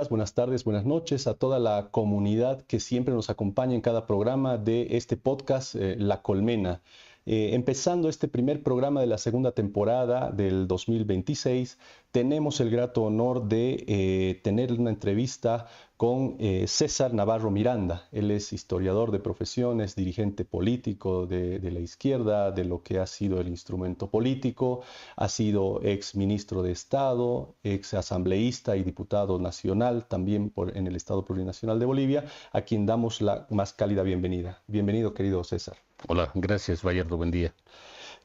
Buenas tardes, buenas noches a toda la comunidad que siempre nos acompaña en cada programa de este podcast, La Colmena. Empezando este primer programa de la segunda temporada del 2026, tenemos el grato honor de tener una entrevista con César Navarro Miranda. Él es historiador de profesiones, dirigente político de la izquierda, de lo que ha sido el instrumento político, ha sido ex ministro de Estado, ex asambleísta y diputado nacional también en el Estado Plurinacional de Bolivia, a quien damos la más cálida bienvenida. Bienvenido, querido César. Hola, gracias, Bayardo, buen día.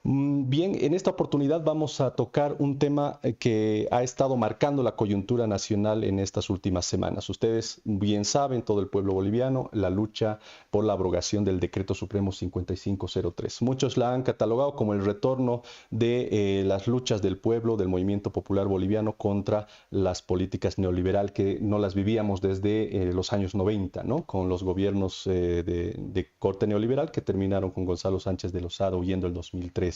Bien, en esta oportunidad vamos a tocar un tema que ha estado marcando la coyuntura nacional en estas últimas semanas. Ustedes bien saben, todo el pueblo boliviano, la lucha por la abrogación del Decreto Supremo 5503. Muchos la han catalogado como el retorno de las luchas del pueblo, del movimiento popular boliviano contra las políticas neoliberal que no las vivíamos desde los años 90, ¿no? Con los gobiernos de corte neoliberal que terminaron con Gonzalo Sánchez de Lozada huyendo el 2003.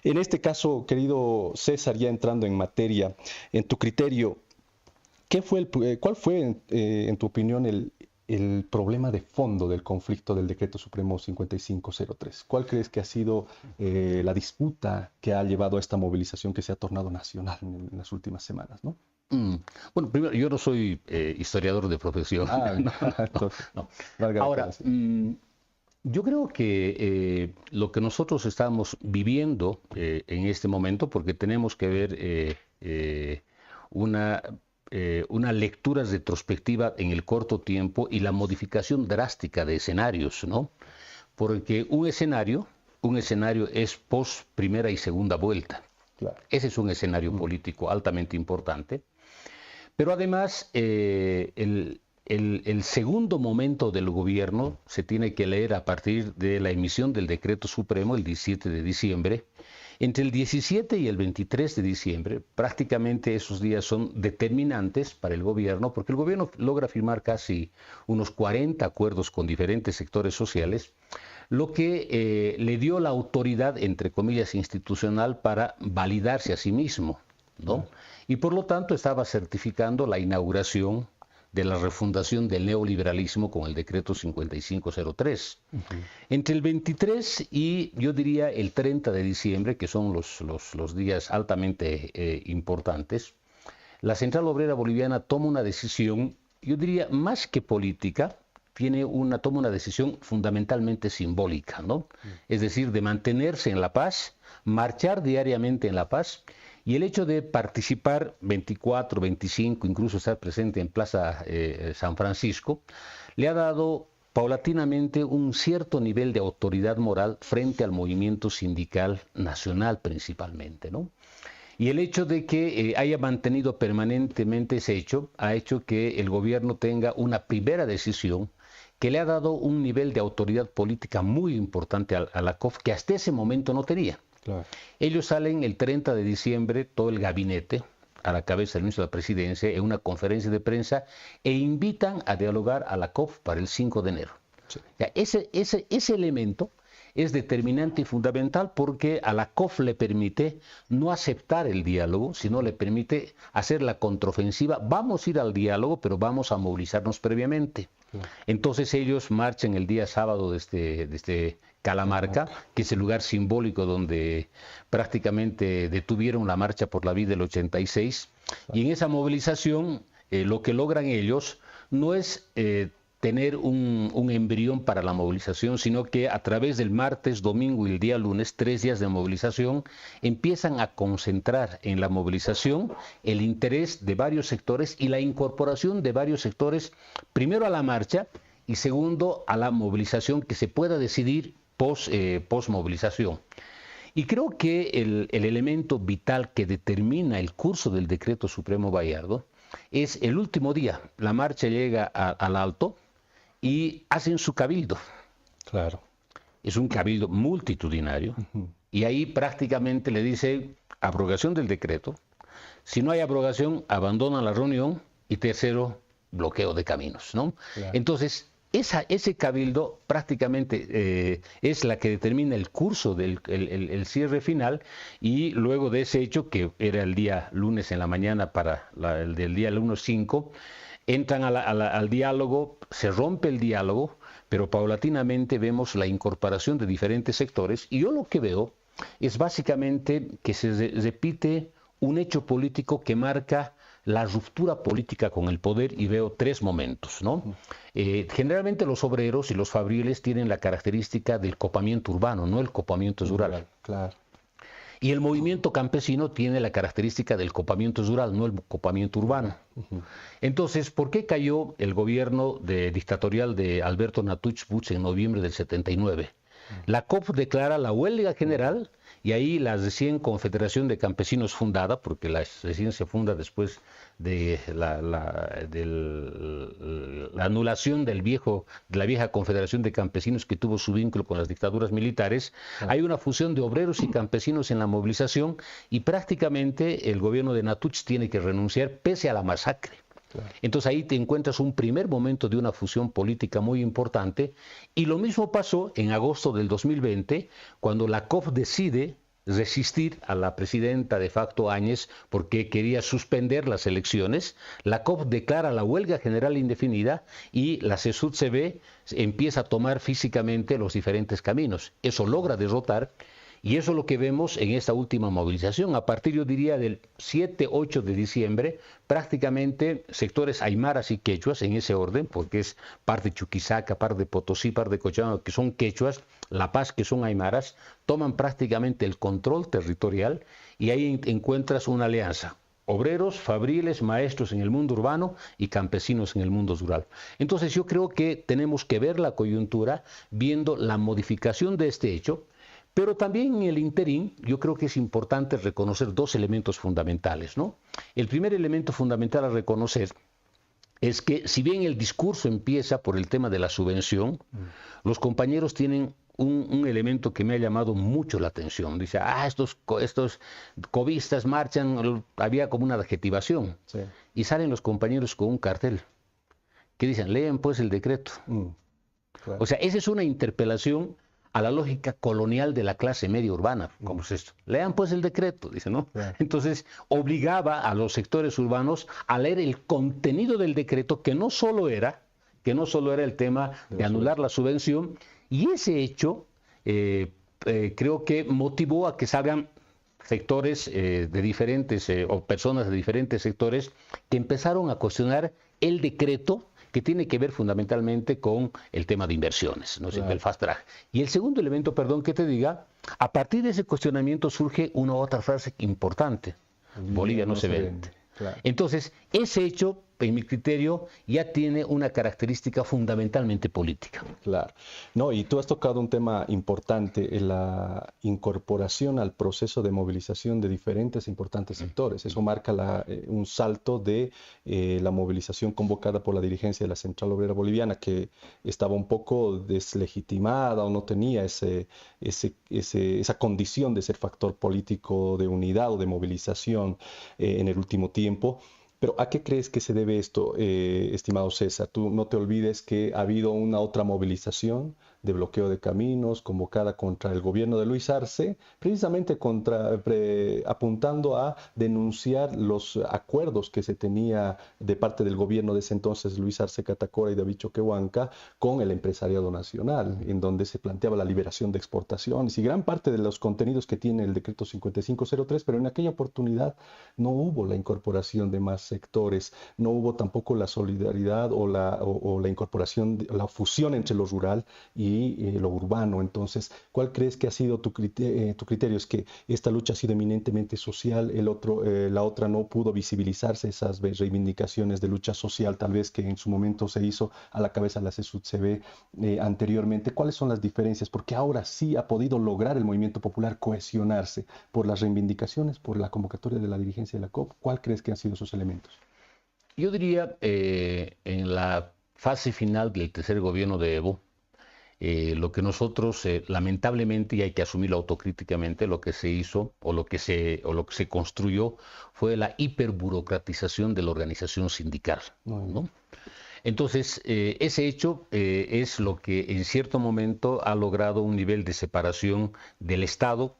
En este caso, querido César, ya entrando en materia, en tu criterio, ¿cuál fue, en tu opinión, el problema de fondo del conflicto del Decreto Supremo 5503? ¿Cuál crees que ha sido la disputa que ha llevado a esta movilización que se ha tornado nacional en las últimas semanas, ¿no? Bueno, primero, yo no soy historiador de profesión. No. Ahora, yo creo que lo que nosotros estamos viviendo en este momento, porque tenemos que ver una lectura retrospectiva en el corto tiempo y la modificación drástica de escenarios, ¿no? Porque un escenario es post primera y segunda vuelta. Claro. Ese es un escenario político altamente importante. Pero además, el segundo momento del gobierno se tiene que leer a partir de la emisión del Decreto Supremo el 17 de diciembre. Entre el 17 y el 23 de diciembre, prácticamente esos días son determinantes para el gobierno, porque el gobierno logra firmar casi unos 40 acuerdos con diferentes sectores sociales, lo que le dio la autoridad, entre comillas, institucional para validarse a sí mismo, ¿no? Y por lo tanto estaba certificando la inauguración de la refundación del neoliberalismo con el decreto 5503. Entre el 23 y yo diría el 30 de diciembre, que son los días altamente importantes, la Central Obrera Boliviana toma una decisión, yo diría más que política, toma una decisión fundamentalmente simbólica, ¿no? Es decir, de mantenerse en la paz, marchar diariamente en la paz. Y el hecho de participar 24, 25, incluso estar presente en Plaza San Francisco, le ha dado paulatinamente un cierto nivel de autoridad moral frente al movimiento sindical nacional principalmente, ¿no? Y el hecho de que haya mantenido permanentemente ese hecho, ha hecho que el gobierno tenga una primera decisión que le ha dado un nivel de autoridad política muy importante a la COF que hasta ese momento no tenía. Claro. Ellos salen el 30 de diciembre, todo el gabinete, a la cabeza del ministro de la Presidencia, en una conferencia de prensa, e invitan a dialogar a la COF para el 5 de enero. Sí. Ya, ese elemento es determinante y fundamental porque a la COF le permite no aceptar el diálogo, sino le permite hacer la contraofensiva. Vamos a ir al diálogo, pero vamos a movilizarnos previamente. Claro. Entonces ellos marchan el día sábado desde Calamarca, que es el lugar simbólico donde prácticamente detuvieron la marcha por la vida del 86. Y en esa movilización lo que logran ellos no es tener un embrión para la movilización, sino que a través del martes, domingo y el día lunes, 3 días de movilización, empiezan a concentrar en la movilización el interés de varios sectores y la incorporación de varios sectores, primero a la marcha y segundo a la movilización que se pueda decidir post-movilización. Y creo que el elemento vital que determina el curso del Decreto Supremo Bayardo es el último día. La marcha llega al Alto y hacen su cabildo. Claro. Es un cabildo multitudinario. Y ahí prácticamente le dice abrogación del decreto. Si no hay abrogación, abandonan la reunión. Y tercero, bloqueo de caminos, ¿no? Claro. Entonces, ese cabildo prácticamente es la que determina el curso del cierre final, y luego de ese hecho, que era el día lunes en la mañana para el del día lunes 5, entran al diálogo, se rompe el diálogo, pero paulatinamente vemos la incorporación de diferentes sectores, y yo lo que veo es básicamente que se repite un hecho político que marca la ruptura política con el poder, y veo tres momentos, ¿no? Generalmente los obreros y los fabriles tienen la característica del copamiento urbano, no el copamiento rural. Claro. Y el movimiento campesino tiene la característica del copamiento rural, no el copamiento urbano. Entonces, ¿por qué cayó el gobierno dictatorial de Alberto Natusch Butz en noviembre del 79? La COP declara la huelga general, y ahí la recién Confederación de Campesinos fundada, porque la recién se funda después de la anulación de la vieja Confederación de Campesinos, que tuvo su vínculo con las dictaduras militares. Hay una fusión de obreros y campesinos en la movilización, y prácticamente el gobierno de Natusch tiene que renunciar pese a la masacre. Entonces ahí te encuentras un primer momento de una fusión política muy importante, y lo mismo pasó en agosto del 2020, cuando la COP decide resistir a la presidenta de facto Áñez porque quería suspender las elecciones. La COP declara la huelga general indefinida y la CSUD-CV empieza a tomar físicamente los diferentes caminos. Eso logra derrotar. Y eso es lo que vemos en esta última movilización. A partir, yo diría, del 7-8 de diciembre, prácticamente sectores aymaras y quechuas, en ese orden, porque es parte Chuquisaca, parte de Potosí, parte de Cochabamba, que son quechuas, La Paz, que son aymaras, toman prácticamente el control territorial, y ahí encuentras una alianza. Obreros, fabriles, maestros en el mundo urbano y campesinos en el mundo rural. Entonces yo creo que tenemos que ver la coyuntura viendo la modificación de este hecho. Pero también en el interín yo creo que es importante reconocer dos elementos fundamentales, ¿no? El primer elemento fundamental a reconocer es que, si bien el discurso empieza por el tema de la subvención, los compañeros tienen un elemento que me ha llamado mucho la atención. Dice, estos cobistas marchan, había como una adjetivación. Sí. Y salen los compañeros con un cartel que dicen, lean pues el decreto. Claro. O sea, esa es una interpelación a la lógica colonial de la clase media urbana. ¿Cómo es esto? Lean pues el decreto, dice, ¿no? Claro. Entonces, obligaba a los sectores urbanos a leer el contenido del decreto, que no solo era el tema de anular la subvención, y ese hecho creo que motivó a que salgan sectores de diferentes, o personas de diferentes sectores, que empezaron a cuestionar el decreto, que tiene que ver fundamentalmente con el tema de inversiones, ¿no? Claro. El fast track. Y el segundo elemento, perdón que te diga, a partir de ese cuestionamiento surge una otra frase importante: Bolivia no se vende. Claro. Entonces, ese hecho, en mi criterio, ya tiene una característica fundamentalmente política. Claro. No, y tú has tocado un tema importante, la incorporación al proceso de movilización de diferentes importantes sectores. Eso marca un salto de la movilización convocada por la dirigencia de la Central Obrera Boliviana, que estaba un poco deslegitimada o no tenía esa condición de ser factor político de unidad o de movilización en el último tiempo. Pero ¿a qué crees que se debe esto, estimado César? Tú no te olvides que ha habido una otra movilización de bloqueo de caminos convocada contra el gobierno de Luis Arce, precisamente apuntando a denunciar los acuerdos que se tenía de parte del gobierno de ese entonces, Luis Arce Catacora y David Choquehuanca, con el empresariado nacional, en donde se planteaba la liberación de exportaciones y gran parte de los contenidos que tiene el decreto 5503, pero en aquella oportunidad no hubo la incorporación de más sectores, no hubo tampoco la solidaridad o la incorporación, la fusión entre lo rural y lo urbano. Entonces, ¿cuál crees que ha sido tu criterio? ¿Es que esta lucha ha sido eminentemente social, la otra no pudo visibilizarse esas reivindicaciones de lucha social, tal vez que en su momento se hizo a la cabeza de la CSUD-CV anteriormente? ¿Cuáles son las diferencias? Porque ahora sí ha podido lograr el movimiento popular cohesionarse por las reivindicaciones, por la convocatoria de la dirigencia de la COP. ¿Cuál crees que han sido esos elementos? Yo diría, en la fase final del tercer gobierno de Evo, lo que nosotros, lamentablemente, y hay que asumirlo autocríticamente, lo que se hizo o lo que se construyó fue la hiperburocratización de la organización sindical, ¿no? Entonces, ese hecho es lo que en cierto momento ha logrado un nivel de separación del Estado,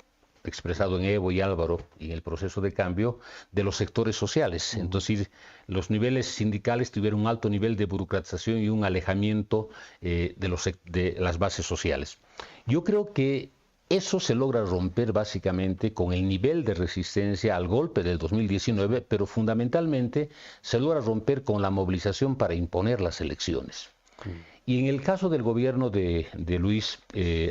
expresado en Evo y Álvaro y en el proceso de cambio de los sectores sociales. Entonces, los niveles sindicales tuvieron un alto nivel de burocratización y un alejamiento de las bases sociales. Yo creo que eso se logra romper básicamente con el nivel de resistencia al golpe del 2019, pero fundamentalmente se logra romper con la movilización para imponer las elecciones. Y en el caso del gobierno de Luis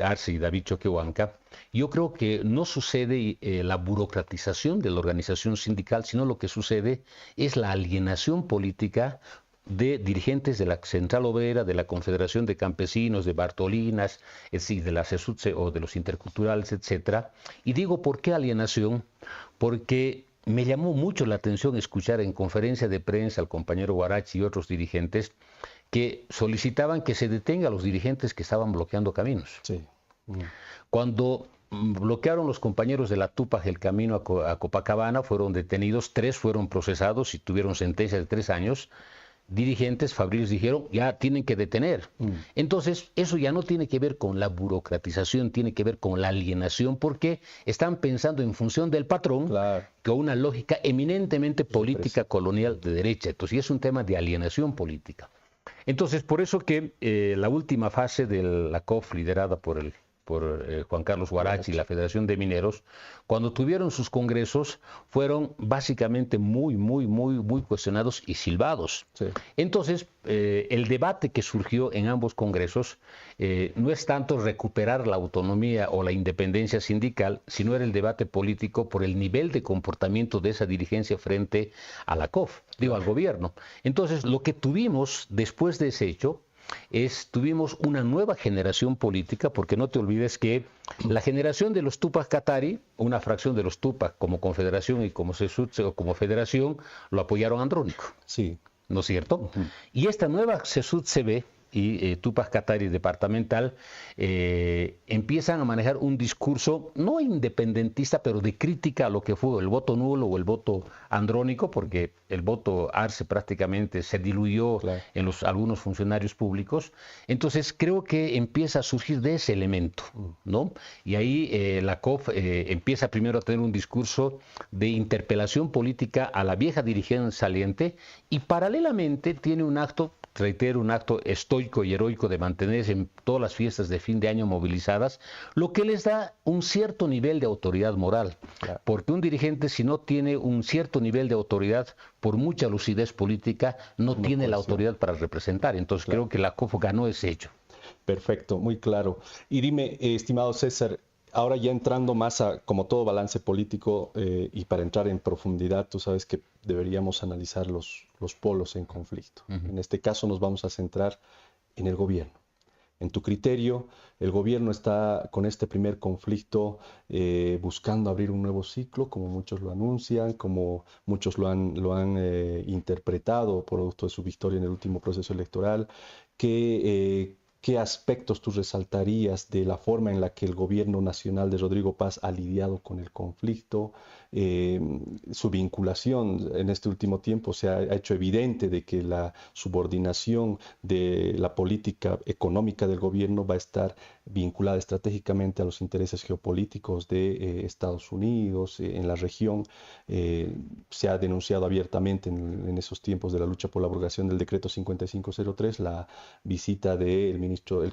Arce y David Choquehuanca, yo creo que no sucede la burocratización de la organización sindical, sino lo que sucede es la alienación política de dirigentes de la Central Obrera, de la Confederación de Campesinos, de Bartolinas, es decir, de la CESUTSE o de los interculturales, etcétera. Y digo, ¿por qué alienación? Porque me llamó mucho la atención escuchar en conferencia de prensa al compañero Huarachi y otros dirigentes que solicitaban que se detenga a los dirigentes que estaban bloqueando caminos. Sí. Cuando bloquearon los compañeros de la Tupac el camino a Copacabana, fueron detenidos, 3 fueron procesados y tuvieron sentencia de 3 años. Dirigentes fabriles dijeron, ya tienen que detener. Entonces, eso ya no tiene que ver con la burocratización, tiene que ver con la alienación, porque están pensando en función del patrón, claro, con una lógica eminentemente política colonial de derecha. Entonces, es un tema de alienación política. Entonces, por eso que la última fase de la COF, liderada por Juan Carlos Huarachi y la Federación de Mineros, cuando tuvieron sus congresos, fueron básicamente muy cuestionados y silbados. Sí. Entonces, el debate que surgió en ambos congresos no es tanto recuperar la autonomía o la independencia sindical, sino era el debate político por el nivel de comportamiento de esa dirigencia frente a la COF, al gobierno. Entonces, lo que tuvimos después de ese hecho tuvimos una nueva generación política, porque no te olvides que la generación de los Tupac Katari, una fracción de los Tupac como confederación y como CESUTSE o como federación, lo apoyaron a Andrónico. Sí. ¿No es cierto? Y esta nueva CESUTSE y Tupac Katari departamental empiezan a manejar un discurso no independentista, pero de crítica a lo que fue el voto nulo o el voto andrónico, porque el voto Arce prácticamente se diluyó en algunos funcionarios públicos. Entonces creo que empieza a surgir de ese elemento, ¿no? Y ahí la COF empieza primero a tener un discurso de interpelación política a la vieja dirigencia saliente y paralelamente tiene un acto, reitero, un acto estoico y heroico de mantenerse en todas las fiestas de fin de año movilizadas, lo que les da un cierto nivel de autoridad moral. Claro. Porque un dirigente, si no tiene un cierto nivel de autoridad, por mucha lucidez política, no tiene la autoridad para representar. Entonces creo que la COF ganó ese hecho. Perfecto, muy claro. Y dime, estimado César, ahora ya entrando más a, como todo balance político, y para entrar en profundidad, tú sabes que deberíamos analizar los polos en conflicto. En este caso nos vamos a centrar en el gobierno. En tu criterio, el gobierno está con este primer conflicto buscando abrir un nuevo ciclo, como muchos lo anuncian, como muchos lo han interpretado producto de su victoria en el último proceso electoral. ¿Qué aspectos tú resaltarías de la forma en la que el gobierno nacional de Rodrigo Paz ha lidiado con el conflicto? Su vinculación en este último tiempo se ha hecho evidente de que la subordinación de la política económica del gobierno va a estar vinculada estratégicamente a los intereses geopolíticos de Estados Unidos, en la región. Se ha denunciado abiertamente en esos tiempos de la lucha por la abrogación del decreto 5503 la visita del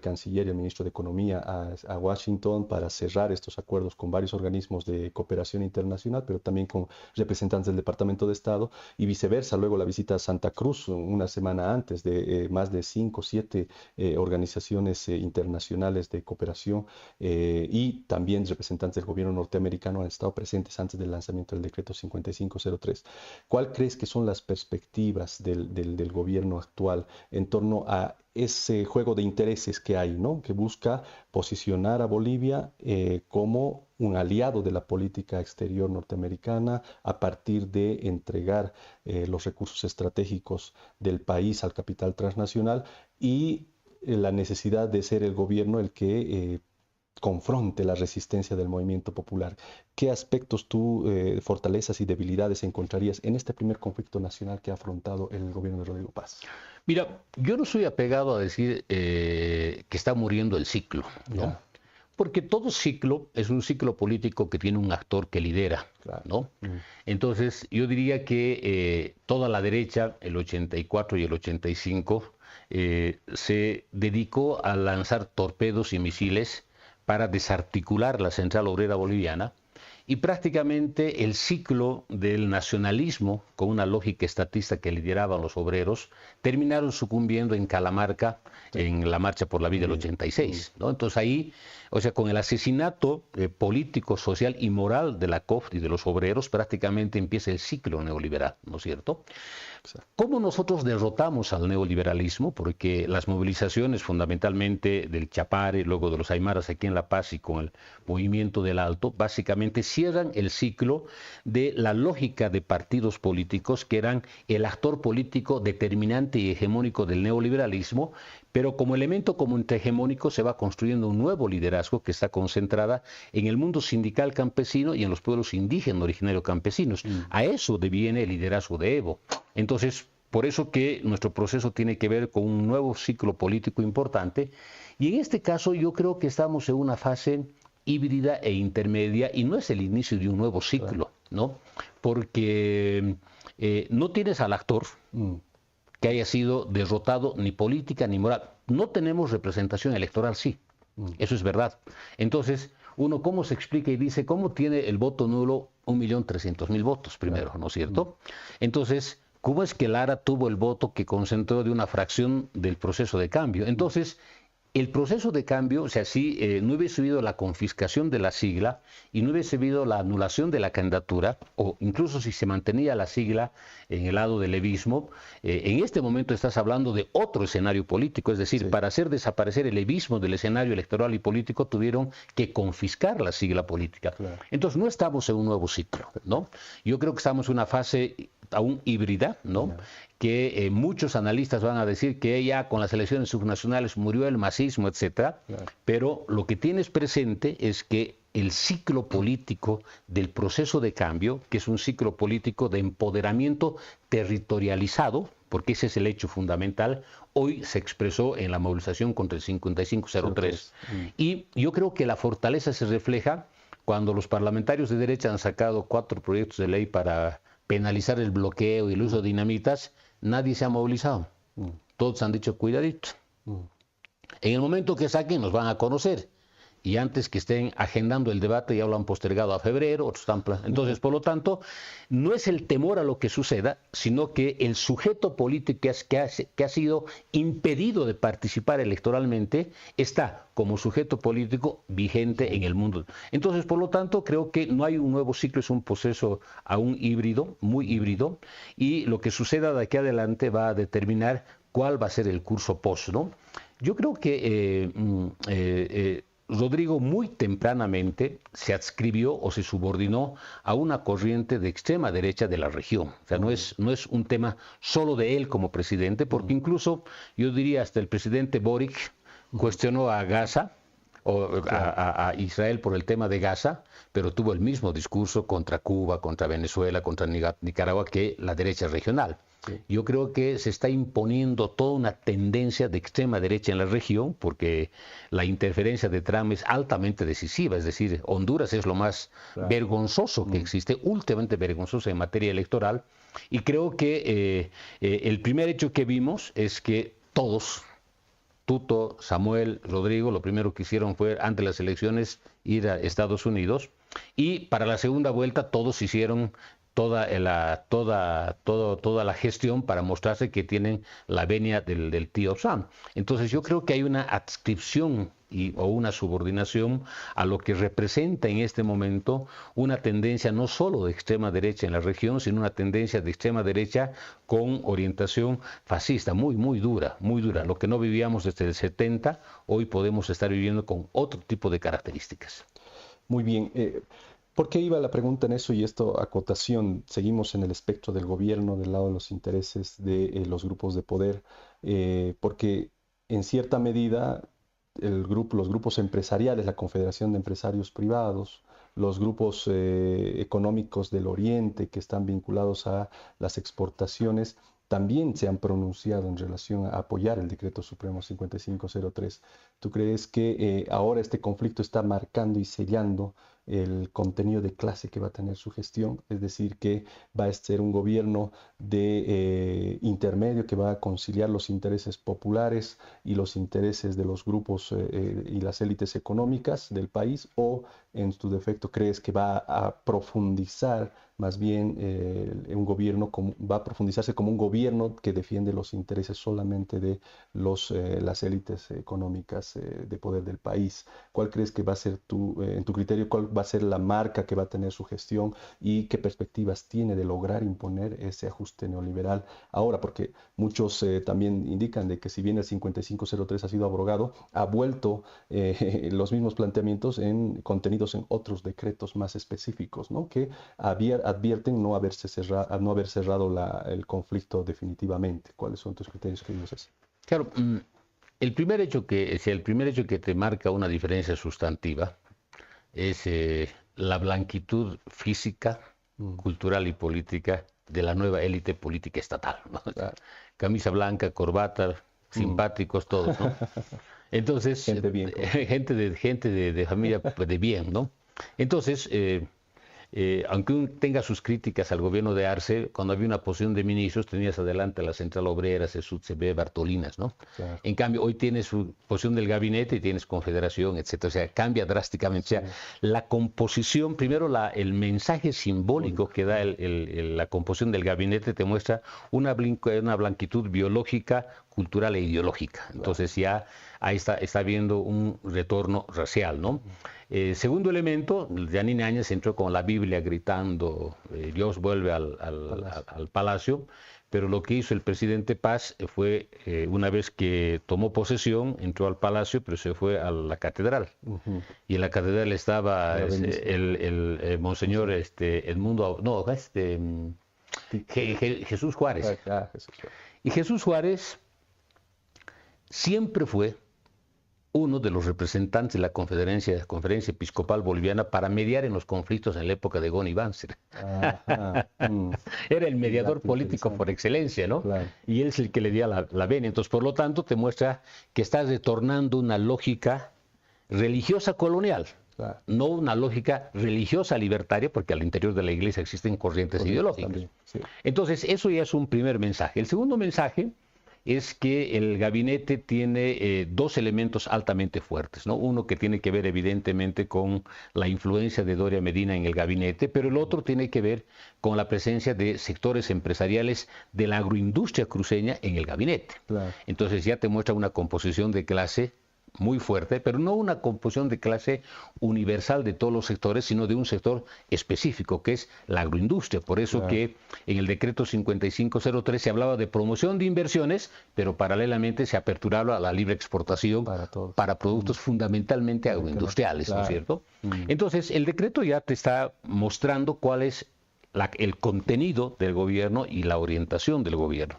canciller y el ministro de Economía a Washington para cerrar estos acuerdos con varios organismos de cooperación internacional, pero también con representantes del Departamento de Estado, y viceversa. Luego la visita a Santa Cruz una semana antes de más de 5 o 7 organizaciones internacionales de cooperación, y también representantes del gobierno norteamericano han estado presentes antes del lanzamiento del decreto 5503. ¿Cuál crees que son las perspectivas del gobierno actual en torno a ese juego de intereses que hay, ¿no? Que busca posicionar a Bolivia como un aliado de la política exterior norteamericana a partir de entregar los recursos estratégicos del país al capital transnacional, y la necesidad de ser el gobierno el que confronte la resistencia del movimiento popular? ¿Qué aspectos tú, fortalezas y debilidades encontrarías en este primer conflicto nacional que ha afrontado el gobierno de Rodrigo Paz? Mira, yo no soy apegado a decir que está muriendo el ciclo, ¿no? porque todo ciclo es un ciclo político que tiene un actor que lidera, claro, ¿no? Entonces, yo diría que toda la derecha, el 84 y el 85, se dedicó a lanzar torpedos y misiles para desarticular la Central Obrera Boliviana, y prácticamente el ciclo del nacionalismo, con una lógica estatista que lideraban los obreros, terminaron sucumbiendo en Calamarca, en la Marcha por la Vida del 86, ¿no? Entonces ahí, o sea, con el asesinato político, social y moral de la COF y de los obreros, prácticamente empieza el ciclo neoliberal, ¿no es cierto? ¿Cómo nosotros derrotamos al neoliberalismo? Porque las movilizaciones fundamentalmente del Chapare, luego de los Aymaras aquí en La Paz y con el movimiento del Alto, básicamente cierran el ciclo de la lógica de partidos políticos que eran el actor político determinante y hegemónico del neoliberalismo, pero como elemento hegemónico se va construyendo un nuevo liderazgo que está concentrada en el mundo sindical campesino y en los pueblos indígenas originarios campesinos. A eso deviene el liderazgo de Evo. Entonces, por eso que nuestro proceso tiene que ver con un nuevo ciclo político importante, y en este caso yo creo que estamos en una fase híbrida e intermedia y no es el inicio de un nuevo ciclo, ¿no? Porque no tienes al actor que haya sido derrotado ni política ni moral. No tenemos representación electoral, sí, eso es verdad. Entonces, uno cómo se explica y dice, ¿cómo tiene el voto nulo 1.300.000 votos primero, ¿no es cierto? Entonces, ¿cómo es que Lara tuvo el voto que concentró de una fracción del proceso de cambio? Entonces, el proceso de cambio, o sea, si no hubiese habido la confiscación de la sigla y no hubiese habido la anulación de la candidatura, o incluso si se mantenía la sigla en el lado del levismo, en este momento estás hablando de otro escenario político, es decir, para hacer desaparecer el levismo del escenario electoral y político tuvieron que confiscar la sigla política. Claro. Entonces no estamos en un nuevo ciclo, ¿no? Yo creo que estamos en una fase aún híbrida, ¿no? Que muchos analistas van a decir que ya con las elecciones subnacionales murió el masismo, etcétera, pero lo que tienes presente es que el ciclo político del proceso de cambio, que es un ciclo político de empoderamiento territorializado, porque ese es el hecho fundamental, hoy se expresó en la movilización contra el 5503. Y yo creo que la fortaleza se refleja cuando los parlamentarios de derecha han sacado 4 proyectos de ley para penalizar el bloqueo y el uso de dinamitas. Nadie se ha movilizado. Todos han dicho, cuidadito. En el momento que saquen nos van a conocer. Y antes que estén agendando el debate ya lo han postergado a febrero, otros están... Entonces, por lo tanto, no es el temor a lo que suceda, sino que el sujeto político que ha sido impedido de participar electoralmente está como sujeto político vigente en el mundo. Entonces, por lo tanto, creo que no hay un nuevo ciclo, es un proceso aún híbrido, muy híbrido, y lo que suceda de aquí adelante va a determinar cuál va a ser el curso post, ¿no? Yo creo que Rodrigo muy tempranamente se adscribió o se subordinó a una corriente de extrema derecha de la región. O sea, no es un tema solo de él como presidente, porque incluso yo diría hasta el presidente Boric cuestionó a Gaza, o a Israel por el tema de Gaza, pero tuvo el mismo discurso contra Cuba, contra Venezuela, contra Nicaragua que la derecha regional. Yo creo que se está imponiendo toda una tendencia de extrema derecha en la región porque la interferencia de Trump es altamente decisiva, es decir, Honduras es lo más vergonzoso que existe, últimamente vergonzoso en materia electoral, y creo que el primer hecho que vimos es que todos, Tuto, Samuel, Rodrigo, lo primero que hicieron fue, antes de las elecciones, ir a Estados Unidos, y para la segunda vuelta todos hicieron toda la gestión para mostrarse que tienen la venia del tío Sam. Entonces yo creo que hay una adscripción o una subordinación a lo que representa en este momento una tendencia no solo de extrema derecha en la región, sino una tendencia de extrema derecha con orientación fascista, muy dura, muy dura. Lo que no vivíamos desde el 70, hoy podemos estar viviendo con otro tipo de características. Muy bien. ¿Por qué iba la pregunta en eso y esto acotación? Seguimos en el espectro del gobierno, del lado de los intereses de los grupos de poder, porque en cierta medida los grupos empresariales, la Confederación de Empresarios Privados, los grupos económicos del Oriente que están vinculados a las exportaciones, también se han pronunciado en relación a apoyar el Decreto Supremo 5503. ¿Tú crees que ahora este conflicto está marcando y sellando el contenido de clase que va a tener su gestión? Es decir, que va a ser un gobierno de intermedio que va a conciliar los intereses populares y los intereses de los grupos y las élites económicas del país, o en su defecto crees que va a profundizar más bien un gobierno va a profundizarse como un gobierno que defiende los intereses solamente de las élites económicas de poder del país? ¿Cuál crees que va a ser en tu criterio, cuál va a ser la marca que va a tener su gestión y qué perspectivas tiene de lograr imponer ese ajuste neoliberal ahora? Porque muchos también indican de que si bien el 5503 ha sido abrogado, ha vuelto los mismos planteamientos contenidos en otros decretos más específicos, ¿no? Que advierten no haber cerrado el conflicto definitivamente. ¿Cuáles son tus criterios que dices? Claro, el primer hecho que te marca una diferencia sustantiva es la blanquitud física, cultural y política de la nueva élite política estatal, ¿no? Claro. Camisa blanca, corbata, simpáticos todos, ¿no? Entonces, gente de familia de bien, ¿no? Entonces, aunque uno tenga sus críticas al gobierno de Arce, cuando había una posición de ministros, tenías adelante a la Central Obrera, CSUD-CB, Bartolinas, ¿no? Claro. En cambio, hoy tienes su posición del gabinete y tienes Confederación, etcétera. O sea, cambia drásticamente. Sí. O sea, la composición, primero el mensaje simbólico que da la composición del gabinete te muestra una blanquitud biológica, cultural e ideológica. Entonces ya ahí está habiendo un retorno racial, ¿no? Segundo elemento, Yanine Áñez entró con la Biblia gritando, Dios vuelve al palacio, pero lo que hizo el presidente Paz fue, una vez que tomó posesión, entró al palacio, pero se fue a la catedral. Y en la catedral estaba el monseñor Edmundo, no, Jesús Juárez. Y Jesús Juárez siempre fue uno de los representantes de la Conferencia Episcopal Boliviana para mediar en los conflictos en la época de Goni Banzer. Era el mediador político por excelencia, ¿no? Claro. Y él es el que le dio la venia. Entonces, por lo tanto, te muestra que está retornando una lógica religiosa colonial. Claro. No una lógica religiosa libertaria, porque al interior de la iglesia existen corrientes ideológicas. También, sí. Entonces, eso ya es un primer mensaje. El segundo mensaje es que el gabinete tiene dos elementos altamente fuertes, ¿no? Uno que tiene que ver evidentemente con la influencia de Doria Medina en el gabinete, pero el otro tiene que ver con la presencia de sectores empresariales de la agroindustria cruceña en el gabinete. Claro. Entonces ya te muestra una composición de clase muy fuerte, pero no una composición de clase universal de todos los sectores, sino de un sector específico, que es la agroindustria. Por eso claro, que en el decreto 5503 se hablaba de promoción de inversiones, pero paralelamente se aperturaba a la libre exportación para productos fundamentalmente agroindustriales, claro, ¿no es cierto? Entonces, el decreto ya te está mostrando cuál es el contenido del gobierno y la orientación del gobierno.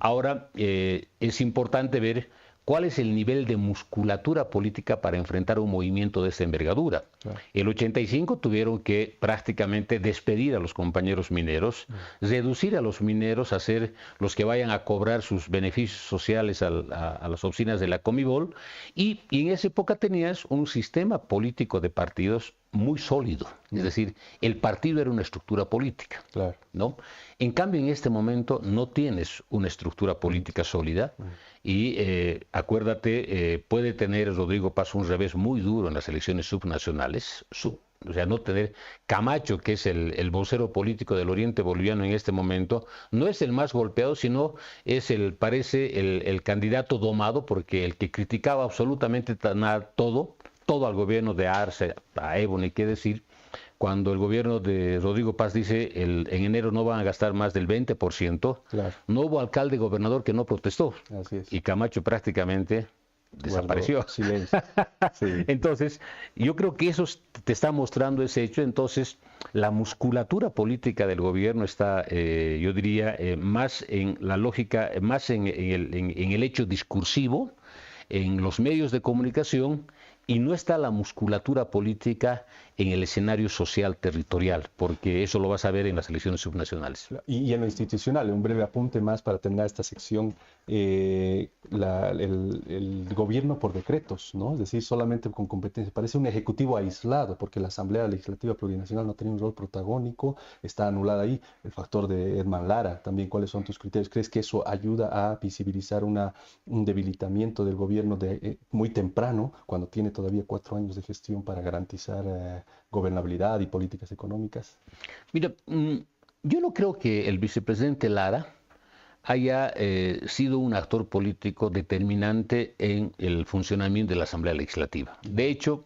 Ahora, es importante ver ¿cuál es el nivel de musculatura política para enfrentar un movimiento de esta envergadura? Claro. El 85 tuvieron que prácticamente despedir a los compañeros mineros, reducir a los mineros a ser los que vayan a cobrar sus beneficios sociales a las oficinas de la Comibol, y en esa época tenías un sistema político de partidos muy sólido, es decir, el partido era una estructura política, claro, ¿no? En cambio, en este momento no tienes una estructura política sólida y acuérdate, puede tener Rodrigo Paz un revés muy duro en las elecciones subnacionales, o sea, no tener Camacho, que es el vocero político del oriente boliviano en este momento, no es el más golpeado, sino es parece el candidato domado, porque el que criticaba absolutamente todo al gobierno de Arce, a Evo, ni qué decir, cuando el gobierno de Rodrigo Paz dice en enero no van a gastar más del 20%, claro, no hubo alcalde gobernador que no protestó. Así es. Y Camacho prácticamente desapareció. Silencio. Sí. Entonces, yo creo que eso te está mostrando ese hecho. Entonces, la musculatura política del gobierno está, yo diría, más en la lógica, más en el hecho discursivo, en los medios de comunicación, y no está la musculatura política en el escenario social territorial, porque eso lo vas a ver en las elecciones subnacionales. Y en lo institucional, un breve apunte más para terminar esta sección, el gobierno por decretos, ¿no? Es decir, solamente con competencia. Parece un ejecutivo aislado, porque la Asamblea Legislativa Plurinacional no tiene un rol protagónico, está anulada ahí. El factor de Edman Lara, también, ¿cuáles son tus criterios? ¿Crees que eso ayuda a visibilizar un debilitamiento del gobierno muy temprano, cuando tiene todavía 4 años de gestión para garantizar gobernabilidad y políticas económicas? Mira, yo no creo que el vicepresidente Lara haya sido un actor político determinante en el funcionamiento de la Asamblea Legislativa. De hecho,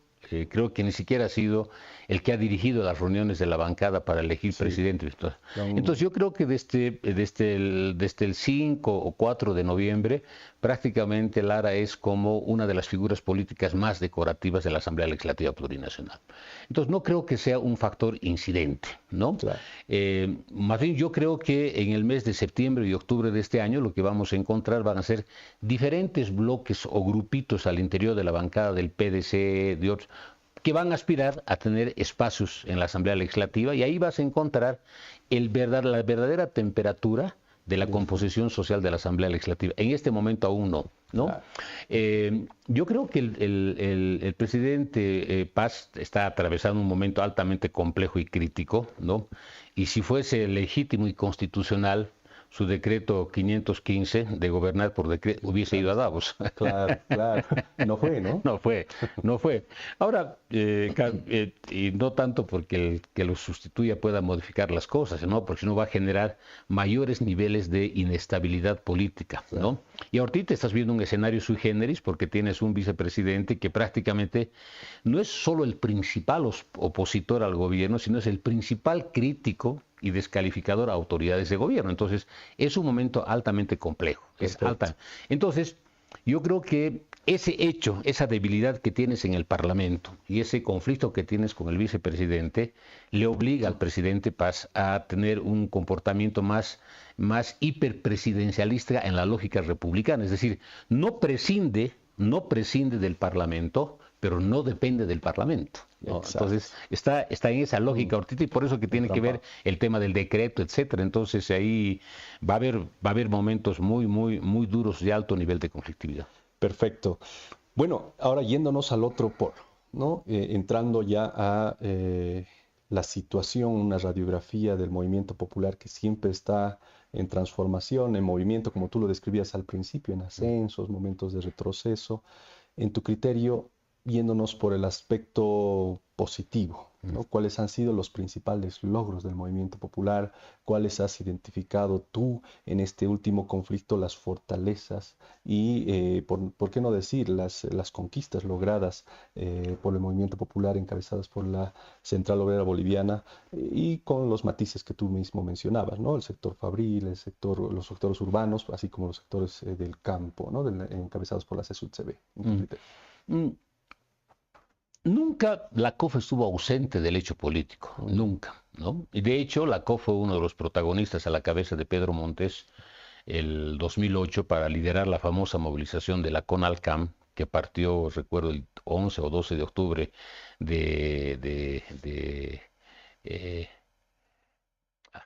creo que ni siquiera ha sido el que ha dirigido las reuniones de la bancada para elegir presidente. Entonces yo creo que desde el 5 o 4 de noviembre prácticamente Lara es como una de las figuras políticas más decorativas de la Asamblea Legislativa Plurinacional. Entonces no creo que sea un factor incidente, ¿no? Claro. Más bien yo creo que en el mes de septiembre y octubre de este año lo que vamos a encontrar van a ser diferentes bloques o grupitos al interior de la bancada del PDC, de otros, que van a aspirar a tener espacios en la Asamblea Legislativa, y ahí vas a encontrar la verdadera temperatura de la composición social de la Asamblea Legislativa. En este momento aún no. Claro. Yo creo que el presidente Paz está atravesando un momento altamente complejo y crítico, ¿no? Y si fuese legítimo y constitucional, su decreto 515 de gobernar por decreto hubiese ido a Davos. Claro, claro. No fue, ¿no? No fue. Ahora, y no tanto porque el que lo sustituya pueda modificar las cosas, ¿no? Porque si no va a generar mayores niveles de inestabilidad política, ¿no? Claro. Y ahorita estás viendo un escenario sui generis porque tienes un vicepresidente que prácticamente no es solo el principal opositor al gobierno, sino es el principal crítico y descalificador a autoridades de gobierno. Entonces, es un momento altamente complejo. Entonces, yo creo que ese hecho, esa debilidad que tienes en el Parlamento y ese conflicto que tienes con el vicepresidente, le obliga al presidente Paz a tener un comportamiento más hiperpresidencialista en la lógica republicana. Es decir, no prescinde del Parlamento, pero no depende del Parlamento, ¿no? Entonces está en esa lógica ahorita, y por eso que tiene que ver el tema del decreto, etcétera. Entonces ahí va a haber momentos muy duros de alto nivel de conflictividad. Perfecto. Bueno, ahora yéndonos al otro polo, ¿no? Entrando ya a la situación, una radiografía del movimiento popular que siempre está en transformación, en movimiento, como tú lo describías al principio, en ascensos, momentos de retroceso. En tu criterio, yéndonos por el aspecto positivo, ¿no? ¿Cuáles han sido los principales logros del movimiento popular? ¿Cuáles has identificado tú en este último conflicto, las fortalezas y, por qué no decir, las conquistas logradas por el movimiento popular encabezadas por la Central Obrera Boliviana, y con los matices que tú mismo mencionabas, ¿no? El sector fabril, los sectores urbanos, así como los sectores del campo, ¿no? Encabezados por la CSUTCB? Nunca la COF estuvo ausente del hecho político, nunca, ¿no? Y de hecho la COF fue uno de los protagonistas a la cabeza de Pedro Montes el 2008 para liderar la famosa movilización de la CONALCAM, que partió, recuerdo, el 11 o 12 de octubre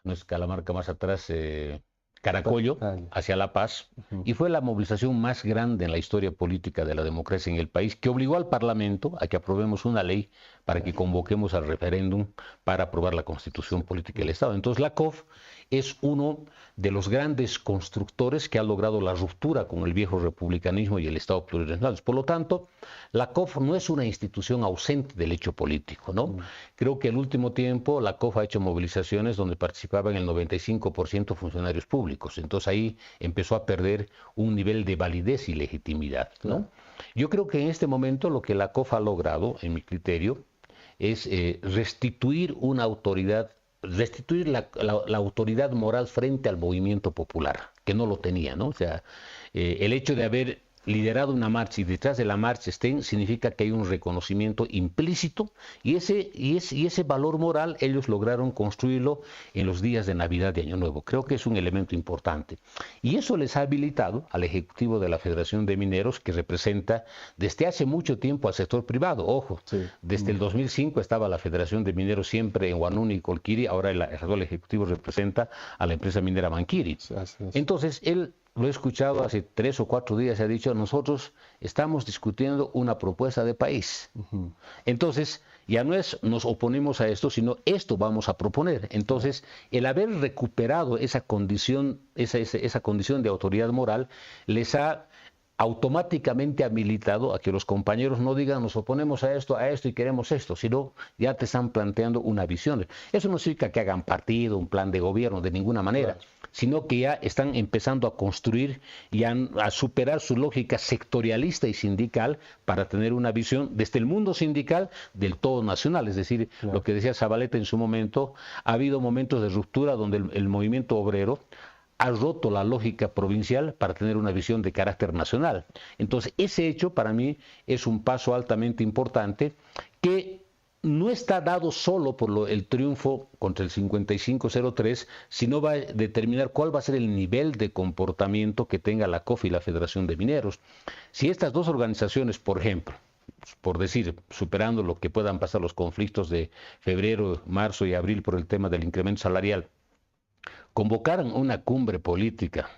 no es Calamarca, más atrás, Caracollo, hacia La Paz, y fue la movilización más grande en la historia política de la democracia en el país, que obligó al Parlamento a que aprobemos una ley para que convoquemos al referéndum para aprobar la Constitución Política del Estado. Entonces la COF es uno de los grandes constructores que ha logrado la ruptura con el viejo republicanismo y el Estado plurinacional. Por lo tanto, la COF no es una institución ausente del hecho político, ¿no? Creo que el último tiempo la COF ha hecho movilizaciones donde participaban el 95% funcionarios públicos. Entonces ahí empezó a perder un nivel de validez y legitimidad, ¿no? Yo creo que en este momento lo que la COF ha logrado, en mi criterio, es restituir una autoridad, restituir la autoridad moral frente al movimiento popular, que no lo tenía, ¿no? O sea, el hecho de haber liderado una marcha y detrás de la marcha estén, significa que hay un reconocimiento implícito y ese valor moral ellos lograron construirlo en los días de Navidad y Año Nuevo. Creo que es un elemento importante. Y eso les ha habilitado al Ejecutivo de la Federación de Mineros, que representa desde hace mucho tiempo al sector privado. Ojo, sí. Desde el 2005 estaba la Federación de Mineros siempre en Huanuni y Colquiri, ahora el actual Ejecutivo representa a la empresa minera Manquiri. Sí, entonces, él, lo he escuchado hace 3 o 4 días, se ha dicho, nosotros estamos discutiendo una propuesta de país. Entonces, ya no es nos oponemos a esto, sino esto vamos a proponer. Entonces, el haber recuperado esa condición, esa condición de autoridad moral, les ha automáticamente habilitado a que los compañeros no digan nos oponemos a esto y queremos esto, sino ya te están planteando una visión. Eso no significa que hagan partido, un plan de gobierno, de ninguna manera, sino que ya están empezando a construir y a superar su lógica sectorialista y sindical para tener una visión desde el mundo sindical del todo nacional. Es decir, lo que decía Zabaleta en su momento, ha habido momentos de ruptura donde el movimiento obrero ha roto la lógica provincial para tener una visión de carácter nacional. Entonces, ese hecho para mí es un paso altamente importante que no está dado solo por el triunfo contra el 5503, sino va a determinar cuál va a ser el nivel de comportamiento que tenga la COFI y la Federación de Mineros. Si estas dos organizaciones, por ejemplo, por decir, superando lo que puedan pasar los conflictos de febrero, marzo y abril por el tema del incremento salarial, convocaran una cumbre política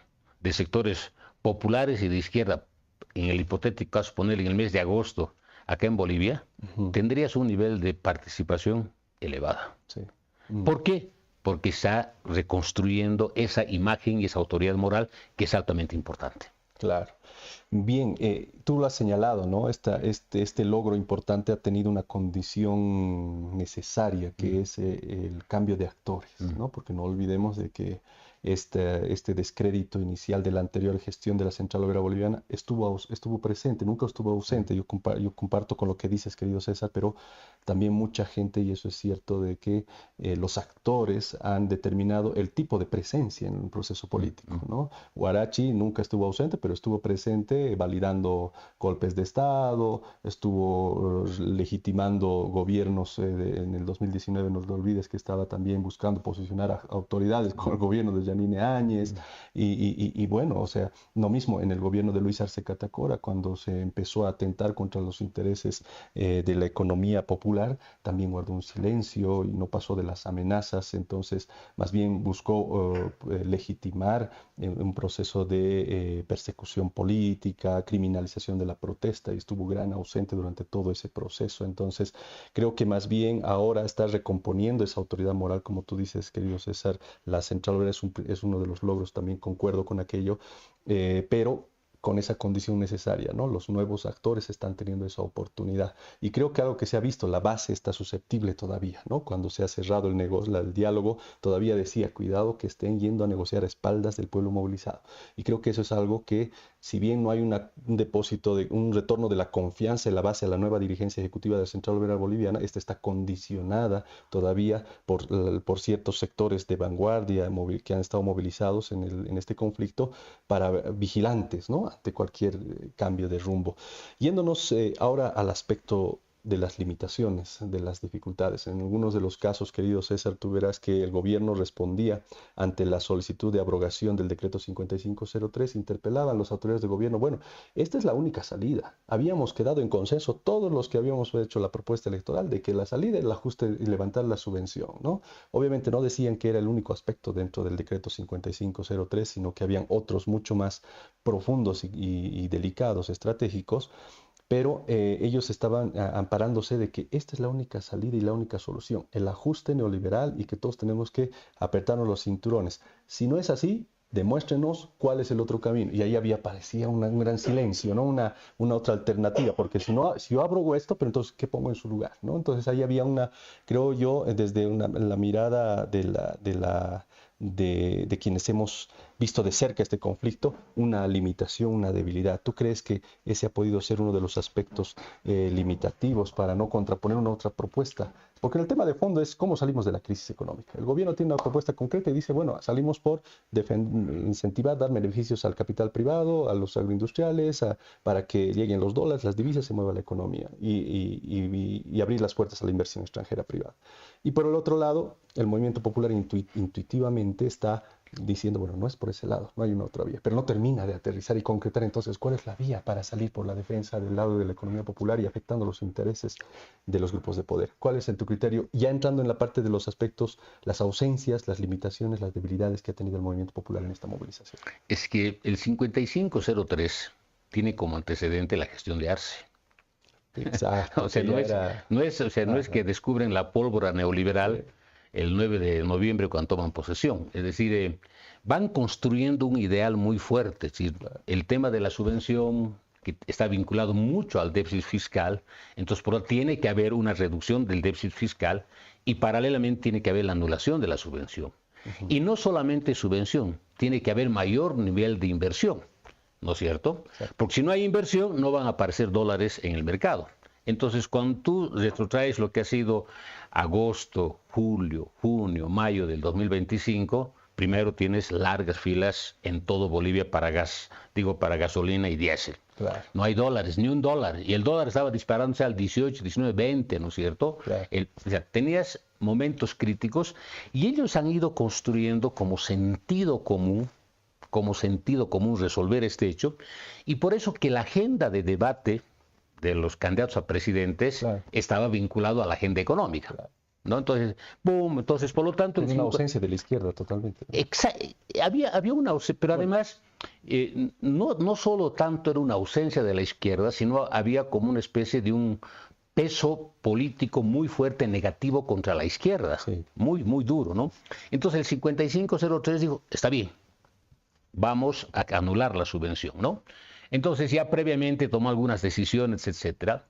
de sectores populares y de izquierda, en el hipotético caso ponerle en el mes de agosto, acá en Bolivia, tendrías un nivel de participación elevada. Sí. ¿Por qué? Porque está reconstruyendo esa imagen y esa autoridad moral que es altamente importante. Claro. Bien, tú lo has señalado, ¿no? Este logro importante ha tenido una condición necesaria, que es el cambio de actores, ¿no? Porque no olvidemos de que este descrédito inicial de la anterior gestión de la Central Obrera Boliviana estuvo presente, nunca estuvo ausente. Yo comparto con lo que dices, querido César, pero también mucha gente, y eso es cierto, de que los actores han determinado el tipo de presencia en un proceso político, ¿no? Huarachi nunca estuvo ausente, pero estuvo presente validando golpes de Estado, estuvo legitimando gobiernos en el 2019, no lo olvides que estaba también buscando posicionar a autoridades con el gobierno de Yanine Áñez, y bueno, o sea, lo mismo en el gobierno de Luis Arce Catacora, cuando se empezó a atentar contra los intereses de la economía popular, también guardó un silencio y no pasó de las amenazas. Entonces más bien buscó legitimar un proceso de persecución política, criminalización de la protesta, y estuvo gran ausente durante todo ese proceso. Entonces creo que más bien ahora está recomponiendo esa autoridad moral, como tú dices, querido César. La Central Obrera es uno de los logros, también concuerdo con aquello, pero con esa condición necesaria, ¿no? Los nuevos actores están teniendo esa oportunidad. Y creo que algo que se ha visto, la base está susceptible todavía, ¿no? Cuando se ha cerrado el diálogo, todavía decía, cuidado que estén yendo a negociar a espaldas del pueblo movilizado. Y creo que eso es algo que, si bien no hay un depósito, un retorno de la confianza en la base a la nueva dirigencia ejecutiva de la Central Obrera Boliviana, esta está condicionada todavía por ciertos sectores de vanguardia que han estado movilizados en este conflicto para vigilantes, ¿no? Ante cualquier cambio de rumbo. Yéndonos ahora al aspecto de las limitaciones, de las dificultades. En algunos de los casos, querido César, tú verás que el gobierno respondía ante la solicitud de abrogación del decreto 5503, interpelaban a las autoridades de gobierno. Bueno, esta es la única salida. Habíamos quedado en consenso todos los que habíamos hecho la propuesta electoral de que la salida era el ajuste y levantar la subvención, ¿no? Obviamente no decían que era el único aspecto dentro del decreto 5503, sino que habían otros mucho más profundos y delicados, estratégicos. Pero ellos estaban amparándose de que esta es la única salida y la única solución, el ajuste neoliberal, y que todos tenemos que apretarnos los cinturones. Si no es así, demuéstrenos cuál es el otro camino. Y ahí parecía un gran silencio, ¿no? Una otra alternativa, porque si yo abrogo esto, pero entonces, ¿qué pongo en su lugar? ¿No? Entonces ahí había creo yo, desde la mirada de quienes hemos visto de cerca este conflicto, una limitación, una debilidad. ¿Tú crees que ese ha podido ser uno de los aspectos limitativos para no contraponer una otra propuesta? Porque el tema de fondo es cómo salimos de la crisis económica. El gobierno tiene una propuesta concreta y dice, bueno, salimos por incentivar, dar beneficios al capital privado, a los agroindustriales, para que lleguen los dólares, las divisas, se mueva la economía y abrir las puertas a la inversión extranjera privada. Y por el otro lado, el movimiento popular intuitivamente está diciendo, bueno, no es por ese lado, no hay una otra vía, pero no termina de aterrizar y concretar entonces cuál es la vía para salir por la defensa del lado de la economía popular y afectando los intereses de los grupos de poder. ¿Cuál es en tu criterio? Ya entrando en la parte de los aspectos, las ausencias, las limitaciones, las debilidades que ha tenido el movimiento popular en esta movilización. Es que el 5503 tiene como antecedente la gestión de Arce. Exacto. O sea, no es que descubren la pólvora neoliberal el 9 de noviembre cuando toman posesión. Es decir, van construyendo un ideal muy fuerte. Es decir, el tema de la subvención, que está vinculado mucho al déficit fiscal, entonces por lo tanto tiene que haber una reducción del déficit fiscal y paralelamente tiene que haber la anulación de la subvención. Y no solamente subvención, tiene que haber mayor nivel de inversión. ¿No es cierto? Porque si no hay inversión, no van a aparecer dólares en el mercado. Entonces, cuando tú retrotraes lo que ha sido agosto, julio, junio, mayo del 2025, primero tienes largas filas en todo Bolivia para gas, para gasolina y diésel. Claro. No hay dólares, ni un dólar. Y el dólar estaba disparándose al 18, 19, 20, ¿no es cierto? Claro. O sea, tenías momentos críticos y ellos han ido construyendo como sentido común resolver este hecho, y por eso que la agenda de debate de los candidatos a presidentes estaba vinculado a la agenda económica. ¿No? Entonces, boom, entonces por lo tanto... Hay una ausencia de la izquierda totalmente. Había una ausencia, pero además no solo tanto era una ausencia de la izquierda, sino había como una especie de un peso político muy fuerte, negativo contra la izquierda, muy, muy duro, ¿no? Entonces el 5503 dijo, está bien, vamos a anular la subvención, ¿no? Entonces ya previamente tomó algunas decisiones, etcétera,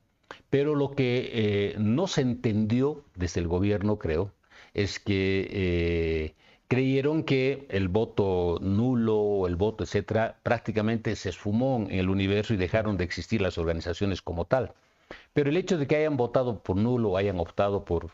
pero lo que no se entendió desde el gobierno, creo, es que creyeron que el voto nulo, el voto, etcétera, prácticamente se esfumó en el universo y dejaron de existir las organizaciones como tal. Pero el hecho de que hayan votado por nulo o hayan optado por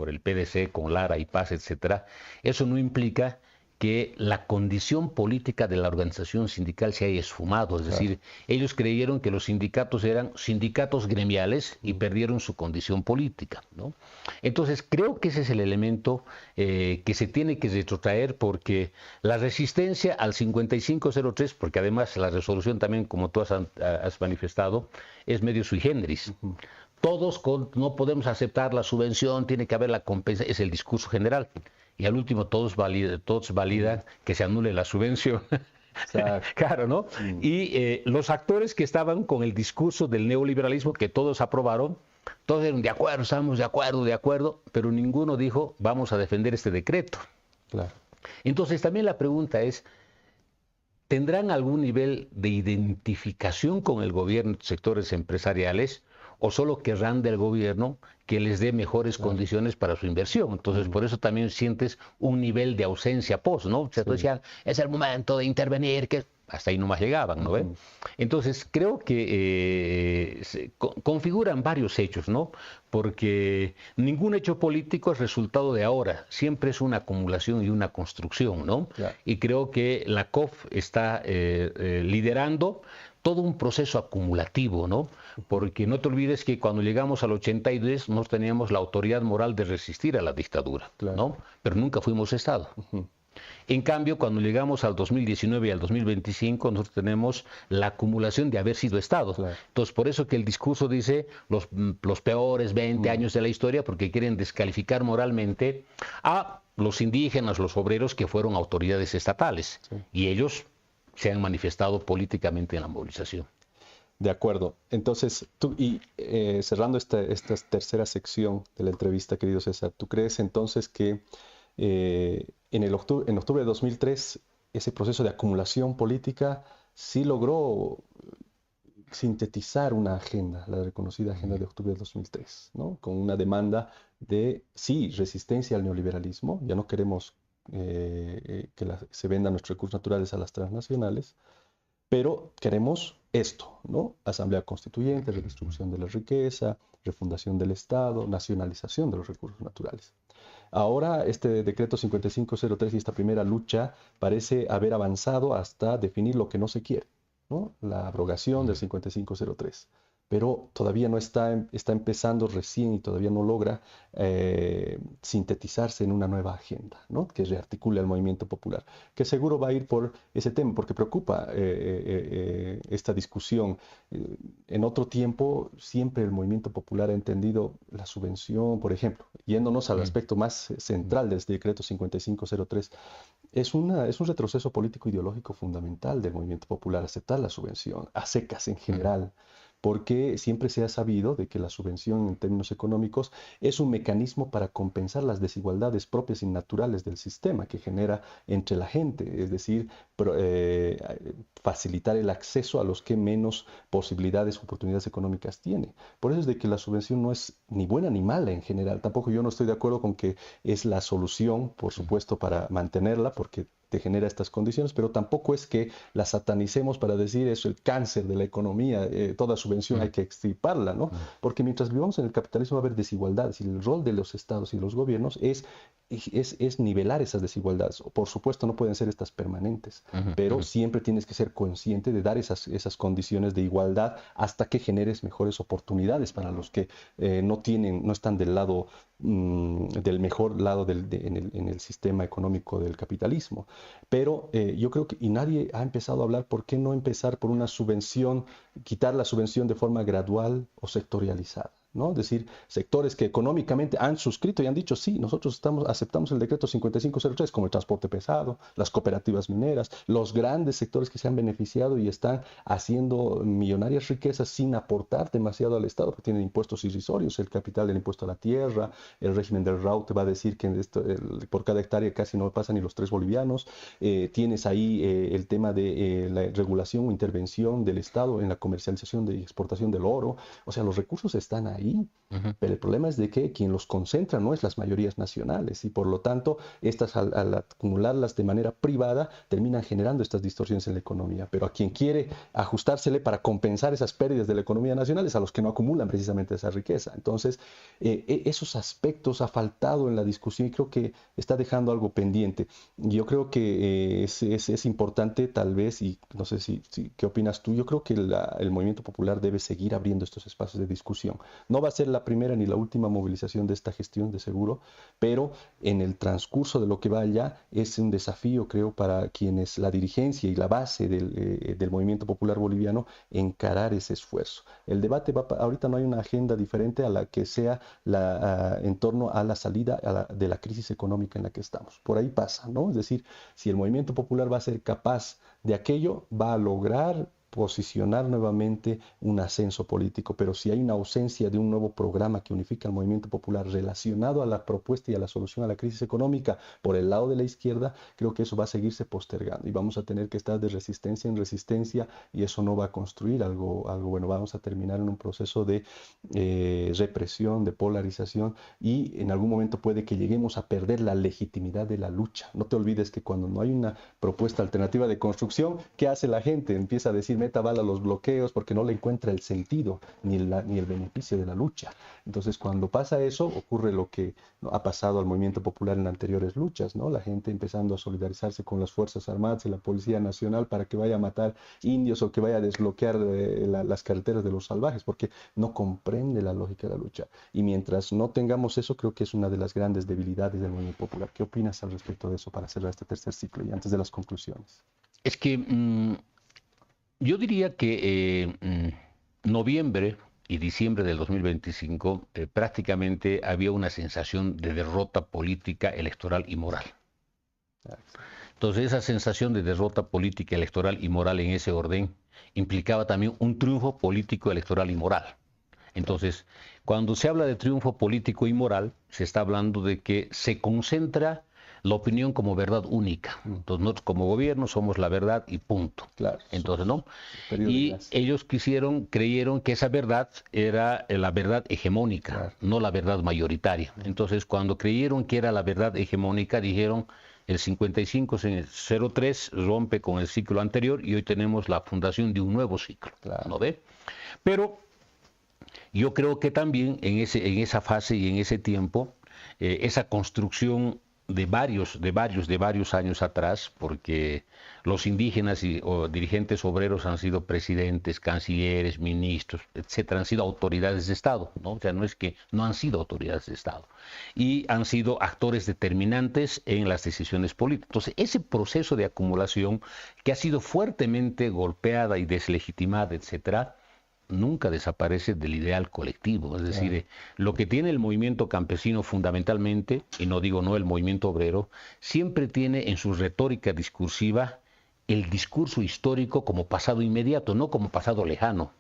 el PDC con Lara y Paz, etcétera, eso no implica que la condición política de la organización sindical se haya esfumado. Es decir, ellos creyeron que los sindicatos eran sindicatos gremiales y perdieron su condición política, ¿no? Entonces, creo que ese es el elemento que se tiene que retrotraer, porque la resistencia al 5503, porque además la resolución también, como tú has manifestado, es medio sui generis. Todos no podemos aceptar la subvención, tiene que haber la compensación, es el discurso general. Y al último todos validan que se anule la subvención. Claro, ¿no? Y los actores que estaban con el discurso del neoliberalismo, que todos aprobaron, todos eran de acuerdo, estamos de acuerdo, pero ninguno dijo, vamos a defender este decreto. Claro. Entonces también la pregunta es, ¿tendrán algún nivel de identificación con el gobierno, sectores empresariales, o solo querrán del gobierno que les dé mejores condiciones para su inversión? Entonces, por eso también sientes un nivel de ausencia post, ¿no? O sea, tú decías, es el momento de intervenir, que hasta ahí nomás llegaban, ¿no? Entonces, creo que configuran varios hechos, ¿no? Porque ningún hecho político es resultado de ahora, siempre es una acumulación y una construcción, ¿no? Y creo que la COF está liderando todo un proceso acumulativo, ¿no? Porque no te olvides que cuando llegamos al 82 no teníamos la autoridad moral de resistir a la dictadura, ¿no? Pero nunca fuimos Estado. En cambio, cuando llegamos al 2019 y al 2025, nosotros tenemos la acumulación de haber sido Estado. Entonces, por eso que el discurso dice los peores 20 años de la historia, porque quieren descalificar moralmente a los indígenas, los obreros que fueron autoridades estatales. Y ellos se han manifestado políticamente en la movilización. De acuerdo. Entonces, cerrando esta tercera sección de la entrevista, querido César, ¿tú crees entonces que en octubre de 2003 ese proceso de acumulación política sí logró sintetizar una agenda, la reconocida agenda de octubre de 2003, ¿no? Con una demanda de, sí, resistencia al neoliberalismo, ya no queremos se vendan nuestros recursos naturales a las transnacionales, pero queremos esto, ¿no? Asamblea Constituyente, redistribución de la riqueza, refundación del Estado, nacionalización de los recursos naturales. Ahora este decreto 5503 y esta primera lucha parece haber avanzado hasta definir lo que no se quiere, ¿no? La abrogación del 5503. Pero todavía no está empezando recién y todavía no logra sintetizarse en una nueva agenda, ¿no? Que rearticule al movimiento popular, que seguro va a ir por ese tema, porque preocupa esta discusión. En otro tiempo, siempre el movimiento popular ha entendido la subvención, por ejemplo, yéndonos al aspecto más central del decreto 5503, es un retroceso político ideológico fundamental del movimiento popular aceptar la subvención, a secas en general, porque siempre se ha sabido de que la subvención en términos económicos es un mecanismo para compensar las desigualdades propias y naturales del sistema que genera entre la gente, es decir, facilitar el acceso a los que menos posibilidades, oportunidades económicas tienen. Por eso es de que la subvención no es ni buena ni mala en general. Tampoco yo no estoy de acuerdo con que es la solución, por supuesto, para mantenerla, porque te genera estas condiciones, pero tampoco es que la satanicemos para decir eso, el cáncer de la economía, toda subvención hay que extirparla, ¿no? Porque mientras vivamos en el capitalismo va a haber desigualdades y el rol de los estados y los gobiernos es nivelar esas desigualdades. Por supuesto no pueden ser estas permanentes, pero siempre tienes que ser consciente de dar esas condiciones de igualdad hasta que generes mejores oportunidades para los que no están del mejor lado en el sistema económico del capitalismo. Pero yo creo que, y nadie ha empezado a hablar, ¿por qué no empezar por una subvención, quitar la subvención de forma gradual o sectorializada? ¿No? Es decir, sectores que económicamente han suscrito y han dicho, sí, nosotros aceptamos el decreto 5503, como el transporte pesado, las cooperativas mineras, los grandes sectores que se han beneficiado y están haciendo millonarias riquezas sin aportar demasiado al Estado, porque tienen impuestos irrisorios, el capital del impuesto a la tierra, el régimen del RAU te va a decir que por cada hectárea casi no pasa ni los 3 bolivianos, tienes ahí el tema de la regulación o intervención del Estado en la comercialización y exportación del oro, o sea, los recursos están ahí. Pero el problema es de que quien los concentra no es las mayorías nacionales y por lo tanto estas al acumularlas de manera privada terminan generando estas distorsiones en la economía, pero a quien quiere ajustársele para compensar esas pérdidas de la economía nacional es a los que no acumulan precisamente esa riqueza. Entonces esos aspectos ha faltado en la discusión y creo que está dejando algo pendiente. Yo creo que es importante tal vez, y no sé qué opinas tú, yo creo que el movimiento popular debe seguir abriendo estos espacios de discusión. No va a ser la primera ni la última movilización de esta gestión, de seguro, pero en el transcurso de lo que vaya es un desafío, creo, para quienes la dirigencia y la base del movimiento popular boliviano encarar ese esfuerzo. El debate ahorita no hay una agenda diferente a la que sea en torno a la salida de la crisis económica en la que estamos. Por ahí pasa, ¿no? Es decir, si el movimiento popular va a ser capaz de aquello, va a lograr posicionar nuevamente un ascenso político, pero si hay una ausencia de un nuevo programa que unifica al movimiento popular relacionado a la propuesta y a la solución a la crisis económica por el lado de la izquierda, creo que eso va a seguirse postergando y vamos a tener que estar de resistencia en resistencia y eso no va a construir algo bueno. Vamos a terminar en un proceso de represión, de polarización y en algún momento puede que lleguemos a perder la legitimidad de la lucha. No te olvides que cuando no hay una propuesta alternativa de construcción, ¿qué hace la gente? Empieza a decir meta bala a los bloqueos porque no le encuentra el sentido ni el beneficio de la lucha. Entonces cuando pasa eso ocurre lo que ha pasado al movimiento popular en anteriores luchas, ¿no? La gente empezando a solidarizarse con las Fuerzas Armadas y la Policía Nacional para que vaya a matar indios o que vaya a desbloquear las carreteras de los salvajes porque no comprende la lógica de la lucha. Y mientras no tengamos eso, creo que es una de las grandes debilidades del movimiento popular. ¿Qué opinas al respecto de eso para cerrar este tercer ciclo y antes de las conclusiones? Es que yo diría que noviembre y diciembre del 2025 prácticamente había una sensación de derrota política, electoral y moral. Entonces esa sensación de derrota política, electoral y moral en ese orden implicaba también un triunfo político, electoral y moral. Entonces, cuando se habla de triunfo político y moral, se está hablando de que se concentra la opinión como verdad única. Entonces nosotros como gobierno somos la verdad y punto. Claro. Entonces, ¿no? Y ellos creyeron que esa verdad era la verdad hegemónica, claro, no la verdad mayoritaria. Entonces, cuando creyeron que era la verdad hegemónica, dijeron, el 5503 rompe con el ciclo anterior y hoy tenemos la fundación de un nuevo ciclo, claro. ¿No ve? Pero yo creo que también en esa fase y en ese tiempo, esa construcción de varios años atrás, porque los indígenas o dirigentes obreros han sido presidentes, cancilleres, ministros, etcétera, han sido autoridades de Estado, ¿no? O sea, no es que no han sido autoridades de Estado, y han sido actores determinantes en las decisiones políticas. Entonces, ese proceso de acumulación que ha sido fuertemente golpeada y deslegitimada, etcétera, nunca desaparece del ideal colectivo. Es decir, lo que tiene el movimiento campesino fundamentalmente, y no digo no el movimiento obrero, siempre tiene en su retórica discursiva el discurso histórico como pasado inmediato, no como pasado lejano.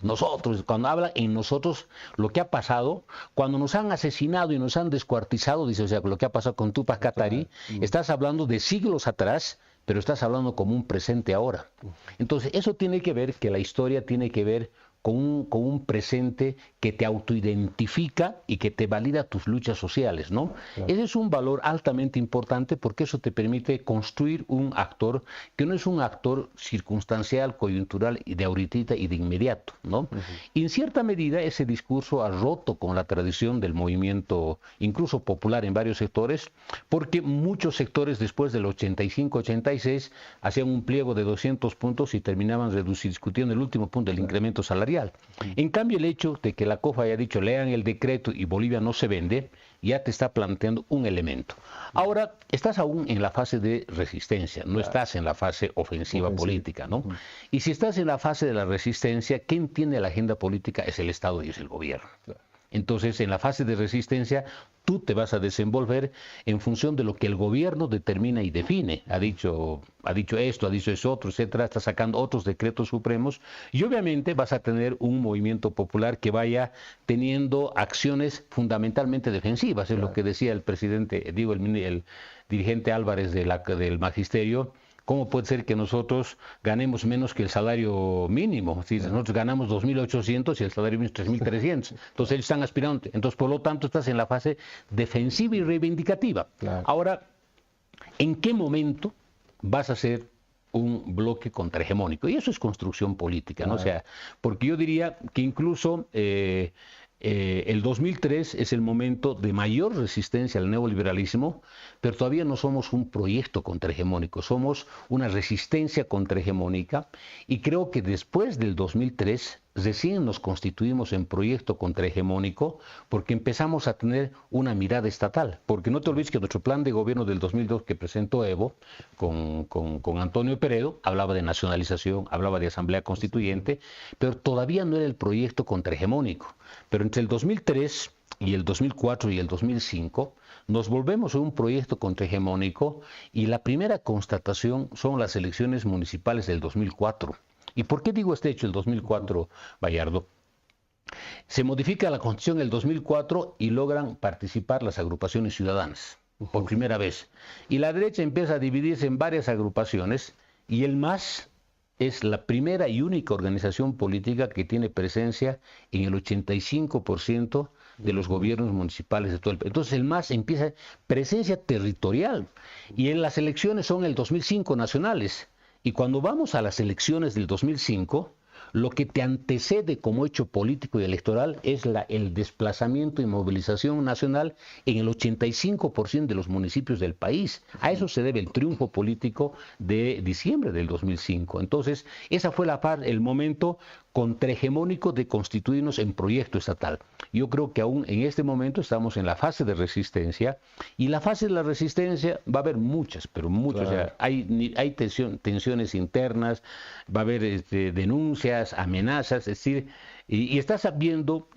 Nosotros, cuando habla en nosotros, lo que ha pasado, cuando nos han asesinado y nos han descuartizado, dice, o sea, lo que ha pasado con Tupac Katari, estás hablando de siglos atrás, pero estás hablando como un presente ahora. Entonces, eso tiene que ver, que la historia tiene que ver con un presente que te autoidentifica y que te valida tus luchas sociales, ¿no? Claro. Ese es un valor altamente importante porque eso te permite construir un actor que no es un actor circunstancial, coyuntural y de ahorita y de inmediato, ¿no? Y en cierta medida ese discurso ha roto con la tradición del movimiento, incluso popular en varios sectores, porque muchos sectores después del 85-86 hacían un pliego de 200 puntos y terminaban discutiendo el último punto, el incremento salarial. En cambio, el hecho de que la COF haya dicho lean el decreto y Bolivia no se vende, ya te está planteando un elemento. Ahora, estás aún en la fase de resistencia, no estás en la fase ofensiva política, ¿no? Y si estás en la fase de la resistencia, ¿quién tiene la agenda política? Es el Estado y es el gobierno. Entonces, en la fase de resistencia, tú te vas a desenvolver en función de lo que el gobierno determina y define. Ha dicho esto, ha dicho eso otro, etcétera, está sacando otros decretos supremos y obviamente vas a tener un movimiento popular que vaya teniendo acciones fundamentalmente defensivas. Es lo que decía el presidente, el dirigente Álvarez del Magisterio. ¿Cómo puede ser que nosotros ganemos menos que el salario mínimo? Si nosotros ganamos 2.800 y el salario mínimo es 3.300. Entonces ellos están aspirando. Entonces, por lo tanto, estás en la fase defensiva y reivindicativa. Claro. Ahora, ¿en qué momento vas a hacer un bloque contrahegemónico? Y eso es construcción política, ¿no? O sea, porque yo diría que incluso el 2003 es el momento de mayor resistencia al neoliberalismo, pero todavía no somos un proyecto contrahegemónico, somos una resistencia contrahegemónica y creo que después del 2003 recién nos constituimos en proyecto contrahegemónico porque empezamos a tener una mirada estatal, porque no te olvides que nuestro plan de gobierno del 2002 que presentó Evo con Antonio Peredo hablaba de nacionalización, hablaba de asamblea constituyente, pero todavía no era el proyecto contrahegemónico. Pero entre el 2003 y el 2004 y el 2005 nos volvemos a un proyecto contrahegemónico y la primera constatación son las elecciones municipales del 2004. ¿Y por qué digo este hecho, el 2004, Bayardo? Se modifica la Constitución en el 2004 y logran participar las agrupaciones ciudadanas, por primera vez. Y la derecha empieza a dividirse en varias agrupaciones y el MAS es la primera y única organización política que tiene presencia en el 85% de los gobiernos municipales de todo el país. Entonces el MAS empieza presencia territorial y en las elecciones son el 2005 nacionales. Y cuando vamos a las elecciones del 2005, lo que te antecede como hecho político y electoral es el desplazamiento y movilización nacional en el 85% de los municipios del país. A eso se debe el triunfo político de diciembre del 2005. Entonces, ese fue el momento contrahegemónico de constituirnos en proyecto estatal. Yo creo que aún en este momento estamos en la fase de resistencia y la fase de la resistencia va a haber muchas, pero muchas. Claro. O sea, hay tensiones internas, va a haber denuncias, amenazas, es decir, y estás viendo,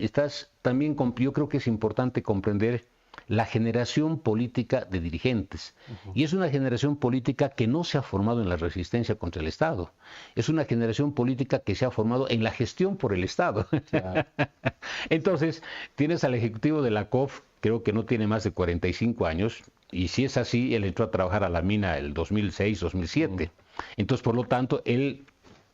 también, yo creo que es importante comprender la generación política de dirigentes. Y es una generación política que no se ha formado en la resistencia contra el Estado. Es una generación política que se ha formado en la gestión por el Estado. Entonces, tienes al ejecutivo de la COF, creo que no tiene más de 45 años, y si es así, él entró a trabajar a la mina el 2006-2007. Entonces, por lo tanto, él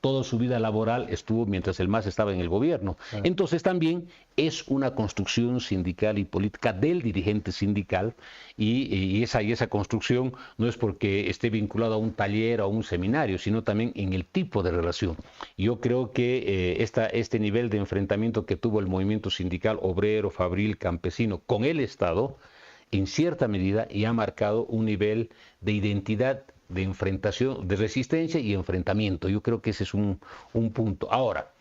toda su vida laboral estuvo mientras el MAS estaba en el gobierno. Entonces también es una construcción sindical y política del dirigente sindical y esa construcción no es porque esté vinculado a un taller o a un seminario, sino también en el tipo de relación. Yo creo que este nivel de enfrentamiento que tuvo el movimiento sindical obrero, fabril, campesino con el Estado, en cierta medida ya ha marcado un nivel de identidad, de enfrentación, de resistencia y enfrentamiento. Yo creo que ese es un punto. Ahora,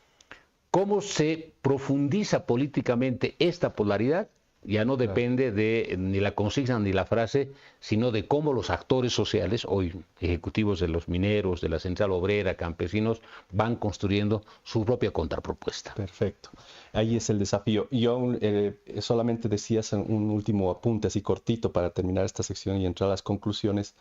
¿cómo se profundiza políticamente esta polaridad? Ya no depende de ni la consigna ni la frase, sino de cómo los actores sociales, hoy ejecutivos de los mineros, de la central obrera, campesinos, van construyendo su propia contrapropuesta. Perfecto. Ahí es el desafío. Yo solamente decías un último apunte así cortito para terminar esta sección y entrar a las conclusiones.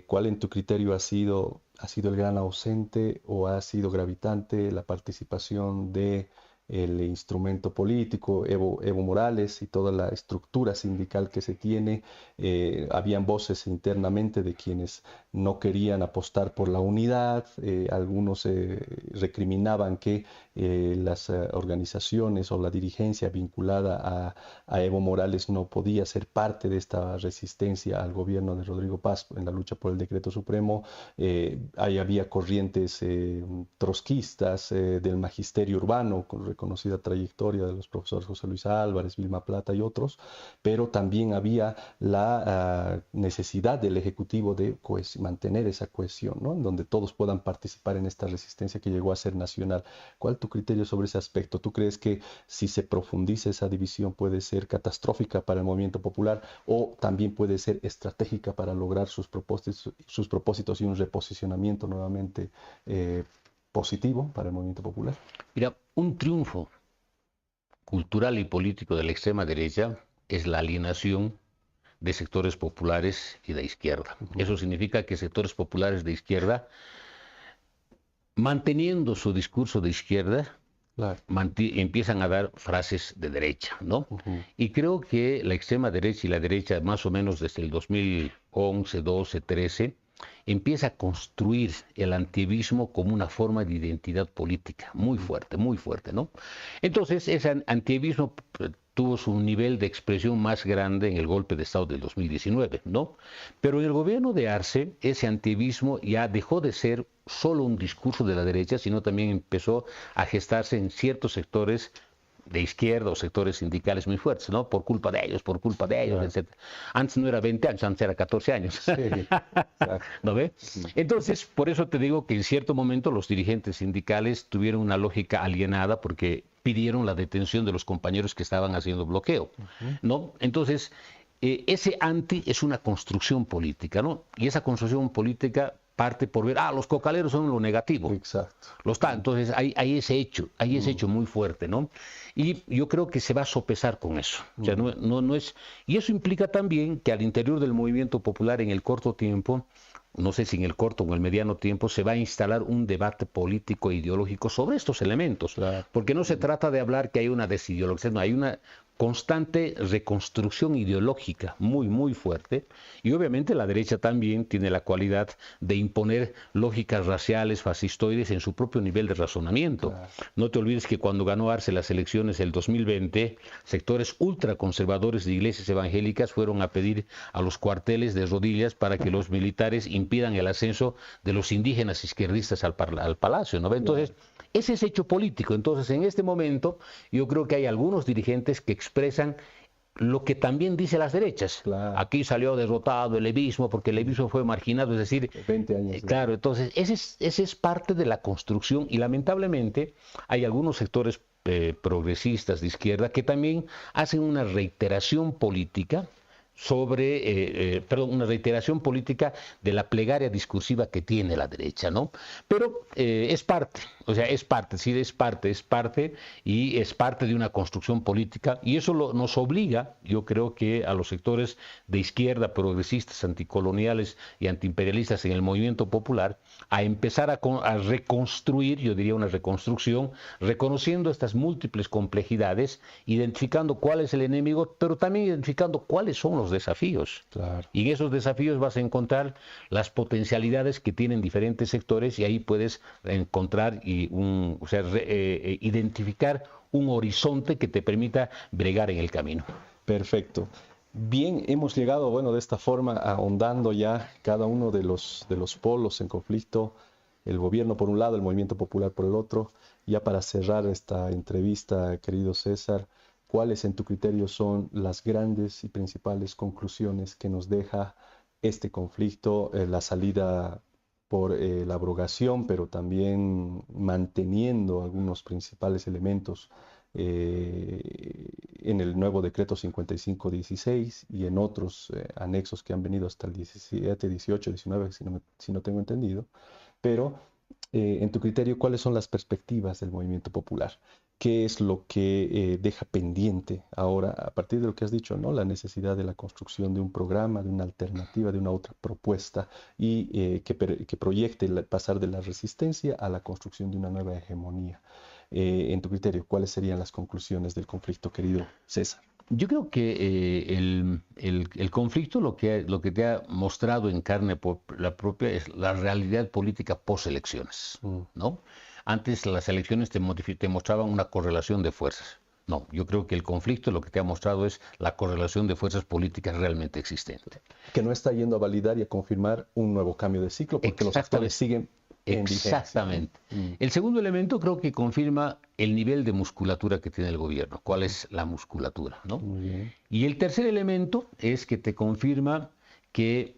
¿Cuál en tu criterio ha sido el gran ausente o ha sido gravitante la participación de el instrumento político, Evo Morales y toda la estructura sindical que se tiene? Habían voces internamente de quienes no querían apostar por la unidad, algunos recriminaban que las organizaciones o la dirigencia vinculada a Evo Morales no podía ser parte de esta resistencia al gobierno de Rodrigo Paz en la lucha por el decreto supremo. Ahí había corrientes trotskistas del magisterio urbano con reconocida trayectoria de los profesores José Luis Álvarez, Vilma Plata y otros, pero también había la necesidad del Ejecutivo de mantener esa cohesión, ¿no? En donde todos puedan participar en esta resistencia que llegó a ser nacional. ¿Cuál es tu criterio sobre ese aspecto? ¿Tú crees que si se profundiza esa división puede ser catastrófica para el movimiento popular o también puede ser estratégica para lograr sus propósitos y un reposicionamiento nuevamente positivo para el movimiento popular? Mira, un triunfo cultural y político de la extrema derecha es la alienación de sectores populares y de izquierda. Eso significa que sectores populares de izquierda, manteniendo su discurso de izquierda, empiezan a dar frases de derecha, ¿no? Y creo que la extrema derecha y la derecha, más o menos desde el 2011, 12, 13, empieza a construir el antievismo como una forma de identidad política muy fuerte, ¿no? Entonces, ese antievismo tuvo su nivel de expresión más grande en el golpe de Estado del 2019, ¿no? Pero en el gobierno de Arce, ese antievismo ya dejó de ser solo un discurso de la derecha, sino también empezó a gestarse en ciertos sectores de izquierda o sectores sindicales muy fuertes, ¿no? Por culpa de ellos, etc. Antes no era 20 años, antes era 14 años. Sí, ¿no ve? Entonces, por eso te digo que en cierto momento los dirigentes sindicales tuvieron una lógica alienada porque pidieron la detención de los compañeros que estaban haciendo bloqueo, ¿no? Entonces, ese anti es una construcción política, ¿no? Y esa construcción política parte por ver, los cocaleros son lo negativo. Exacto. Entonces hay ese hecho muy fuerte, ¿no? Y yo creo que se va a sopesar con eso. O sea, no es... Y eso implica también que al interior del movimiento popular en el corto tiempo, no sé si en el corto o en el mediano tiempo, se va a instalar un debate político e ideológico sobre estos elementos. Claro. Porque no se trata de hablar que hay una desideologización, no, hay una constante reconstrucción ideológica muy fuerte, y obviamente la derecha también tiene la cualidad de imponer lógicas raciales, fascistoides en su propio nivel de razonamiento. Claro. No te olvides que cuando ganó Arce las elecciones del 2020, sectores ultraconservadores de iglesias evangélicas fueron a pedir a los cuarteles de rodillas para que los militares impidan el ascenso de los indígenas izquierdistas al palacio, ¿no? Entonces, ese es hecho político. Entonces, en este momento, yo creo que hay algunos dirigentes que expresan lo que también dice las derechas. Claro. Aquí salió derrotado el levismo porque el levismo fue marginado, es decir, 20 años. Claro, entonces ese es parte de la construcción y lamentablemente hay algunos sectores progresistas de izquierda que también hacen una reiteración política una reiteración política de la plegaria discursiva que tiene la derecha, ¿no? Pero es parte y es parte de una construcción política y eso nos obliga, yo creo que a los sectores de izquierda, progresistas, anticoloniales y antiimperialistas en el movimiento popular, a empezar a reconstruir, yo diría una reconstrucción, reconociendo estas múltiples complejidades, identificando cuál es el enemigo, pero también identificando cuáles son los los desafíos. Claro. Y en esos desafíos vas a encontrar las potencialidades que tienen diferentes sectores y ahí puedes encontrar identificar un horizonte que te permita bregar en el camino. Perfecto. Bien, hemos llegado, bueno, de esta forma, ahondando ya cada uno de los polos en conflicto, el gobierno por un lado, el movimiento popular por el otro. Ya para cerrar esta entrevista, querido César, ¿cuáles en tu criterio son las grandes y principales conclusiones que nos deja este conflicto, la salida por la abrogación, pero también manteniendo algunos principales elementos en el nuevo decreto 5516 y en otros anexos que han venido hasta el 17, 18, 19, si no tengo entendido? Pero en tu criterio, ¿cuáles son las perspectivas del movimiento popular? ¿Qué es lo que deja pendiente ahora, a partir de lo que has dicho, ¿no? La necesidad de la construcción de un programa, de una alternativa, de una otra propuesta y que proyecte pasar de la resistencia a la construcción de una nueva hegemonía? En tu criterio, ¿cuáles serían las conclusiones del conflicto, querido César? Yo creo que el conflicto lo que te ha mostrado en carne propia es la realidad política post-elecciones, ¿no? Antes las elecciones te mostraban una correlación de fuerzas. No, yo creo que el conflicto lo que te ha mostrado es la correlación de fuerzas políticas realmente existente. Que no está yendo a validar y a confirmar un nuevo cambio de ciclo, porque los actores siguen en vigencia. Exactamente. El segundo elemento creo que confirma el nivel de musculatura que tiene el gobierno. ¿Cuál es la musculatura, ¿no? Muy bien. Y el tercer elemento es que te confirma que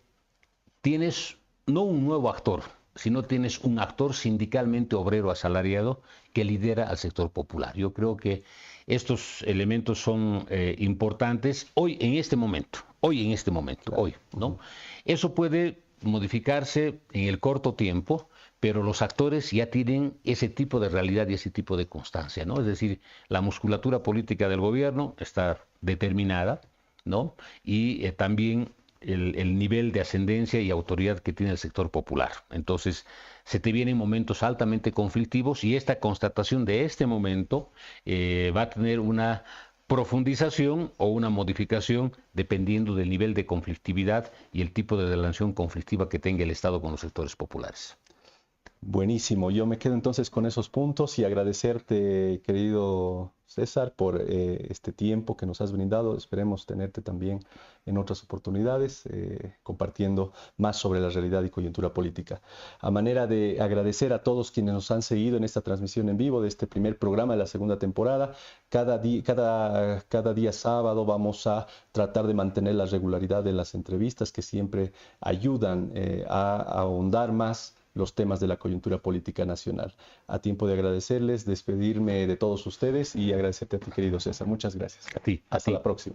tienes no un nuevo actor, sino tienes un actor sindicalmente obrero asalariado que lidera al sector popular. Yo creo que estos elementos son importantes hoy en este momento, claro. Hoy, ¿no? Eso puede modificarse en el corto tiempo, pero los actores ya tienen ese tipo de realidad y ese tipo de constancia, ¿no? Es decir, la musculatura política del gobierno está determinada, ¿no? Y también el nivel de ascendencia y autoridad que tiene el sector popular. Entonces, se te vienen momentos altamente conflictivos y esta constatación de este momento va a tener una profundización o una modificación dependiendo del nivel de conflictividad y el tipo de relación conflictiva que tenga el Estado con los sectores populares. Buenísimo, yo me quedo entonces con esos puntos y agradecerte, querido César, por este tiempo que nos has brindado. Esperemos tenerte también en otras oportunidades, compartiendo más sobre la realidad y coyuntura política. A manera de agradecer a todos quienes nos han seguido en esta transmisión en vivo de este primer programa de la segunda temporada, cada día sábado vamos a tratar de mantener la regularidad de las entrevistas que siempre ayudan a ahondar más los temas de la coyuntura política nacional. A tiempo de agradecerles, despedirme de todos ustedes y agradecerte a ti, querido César. Muchas gracias. A ti. Hasta la próxima.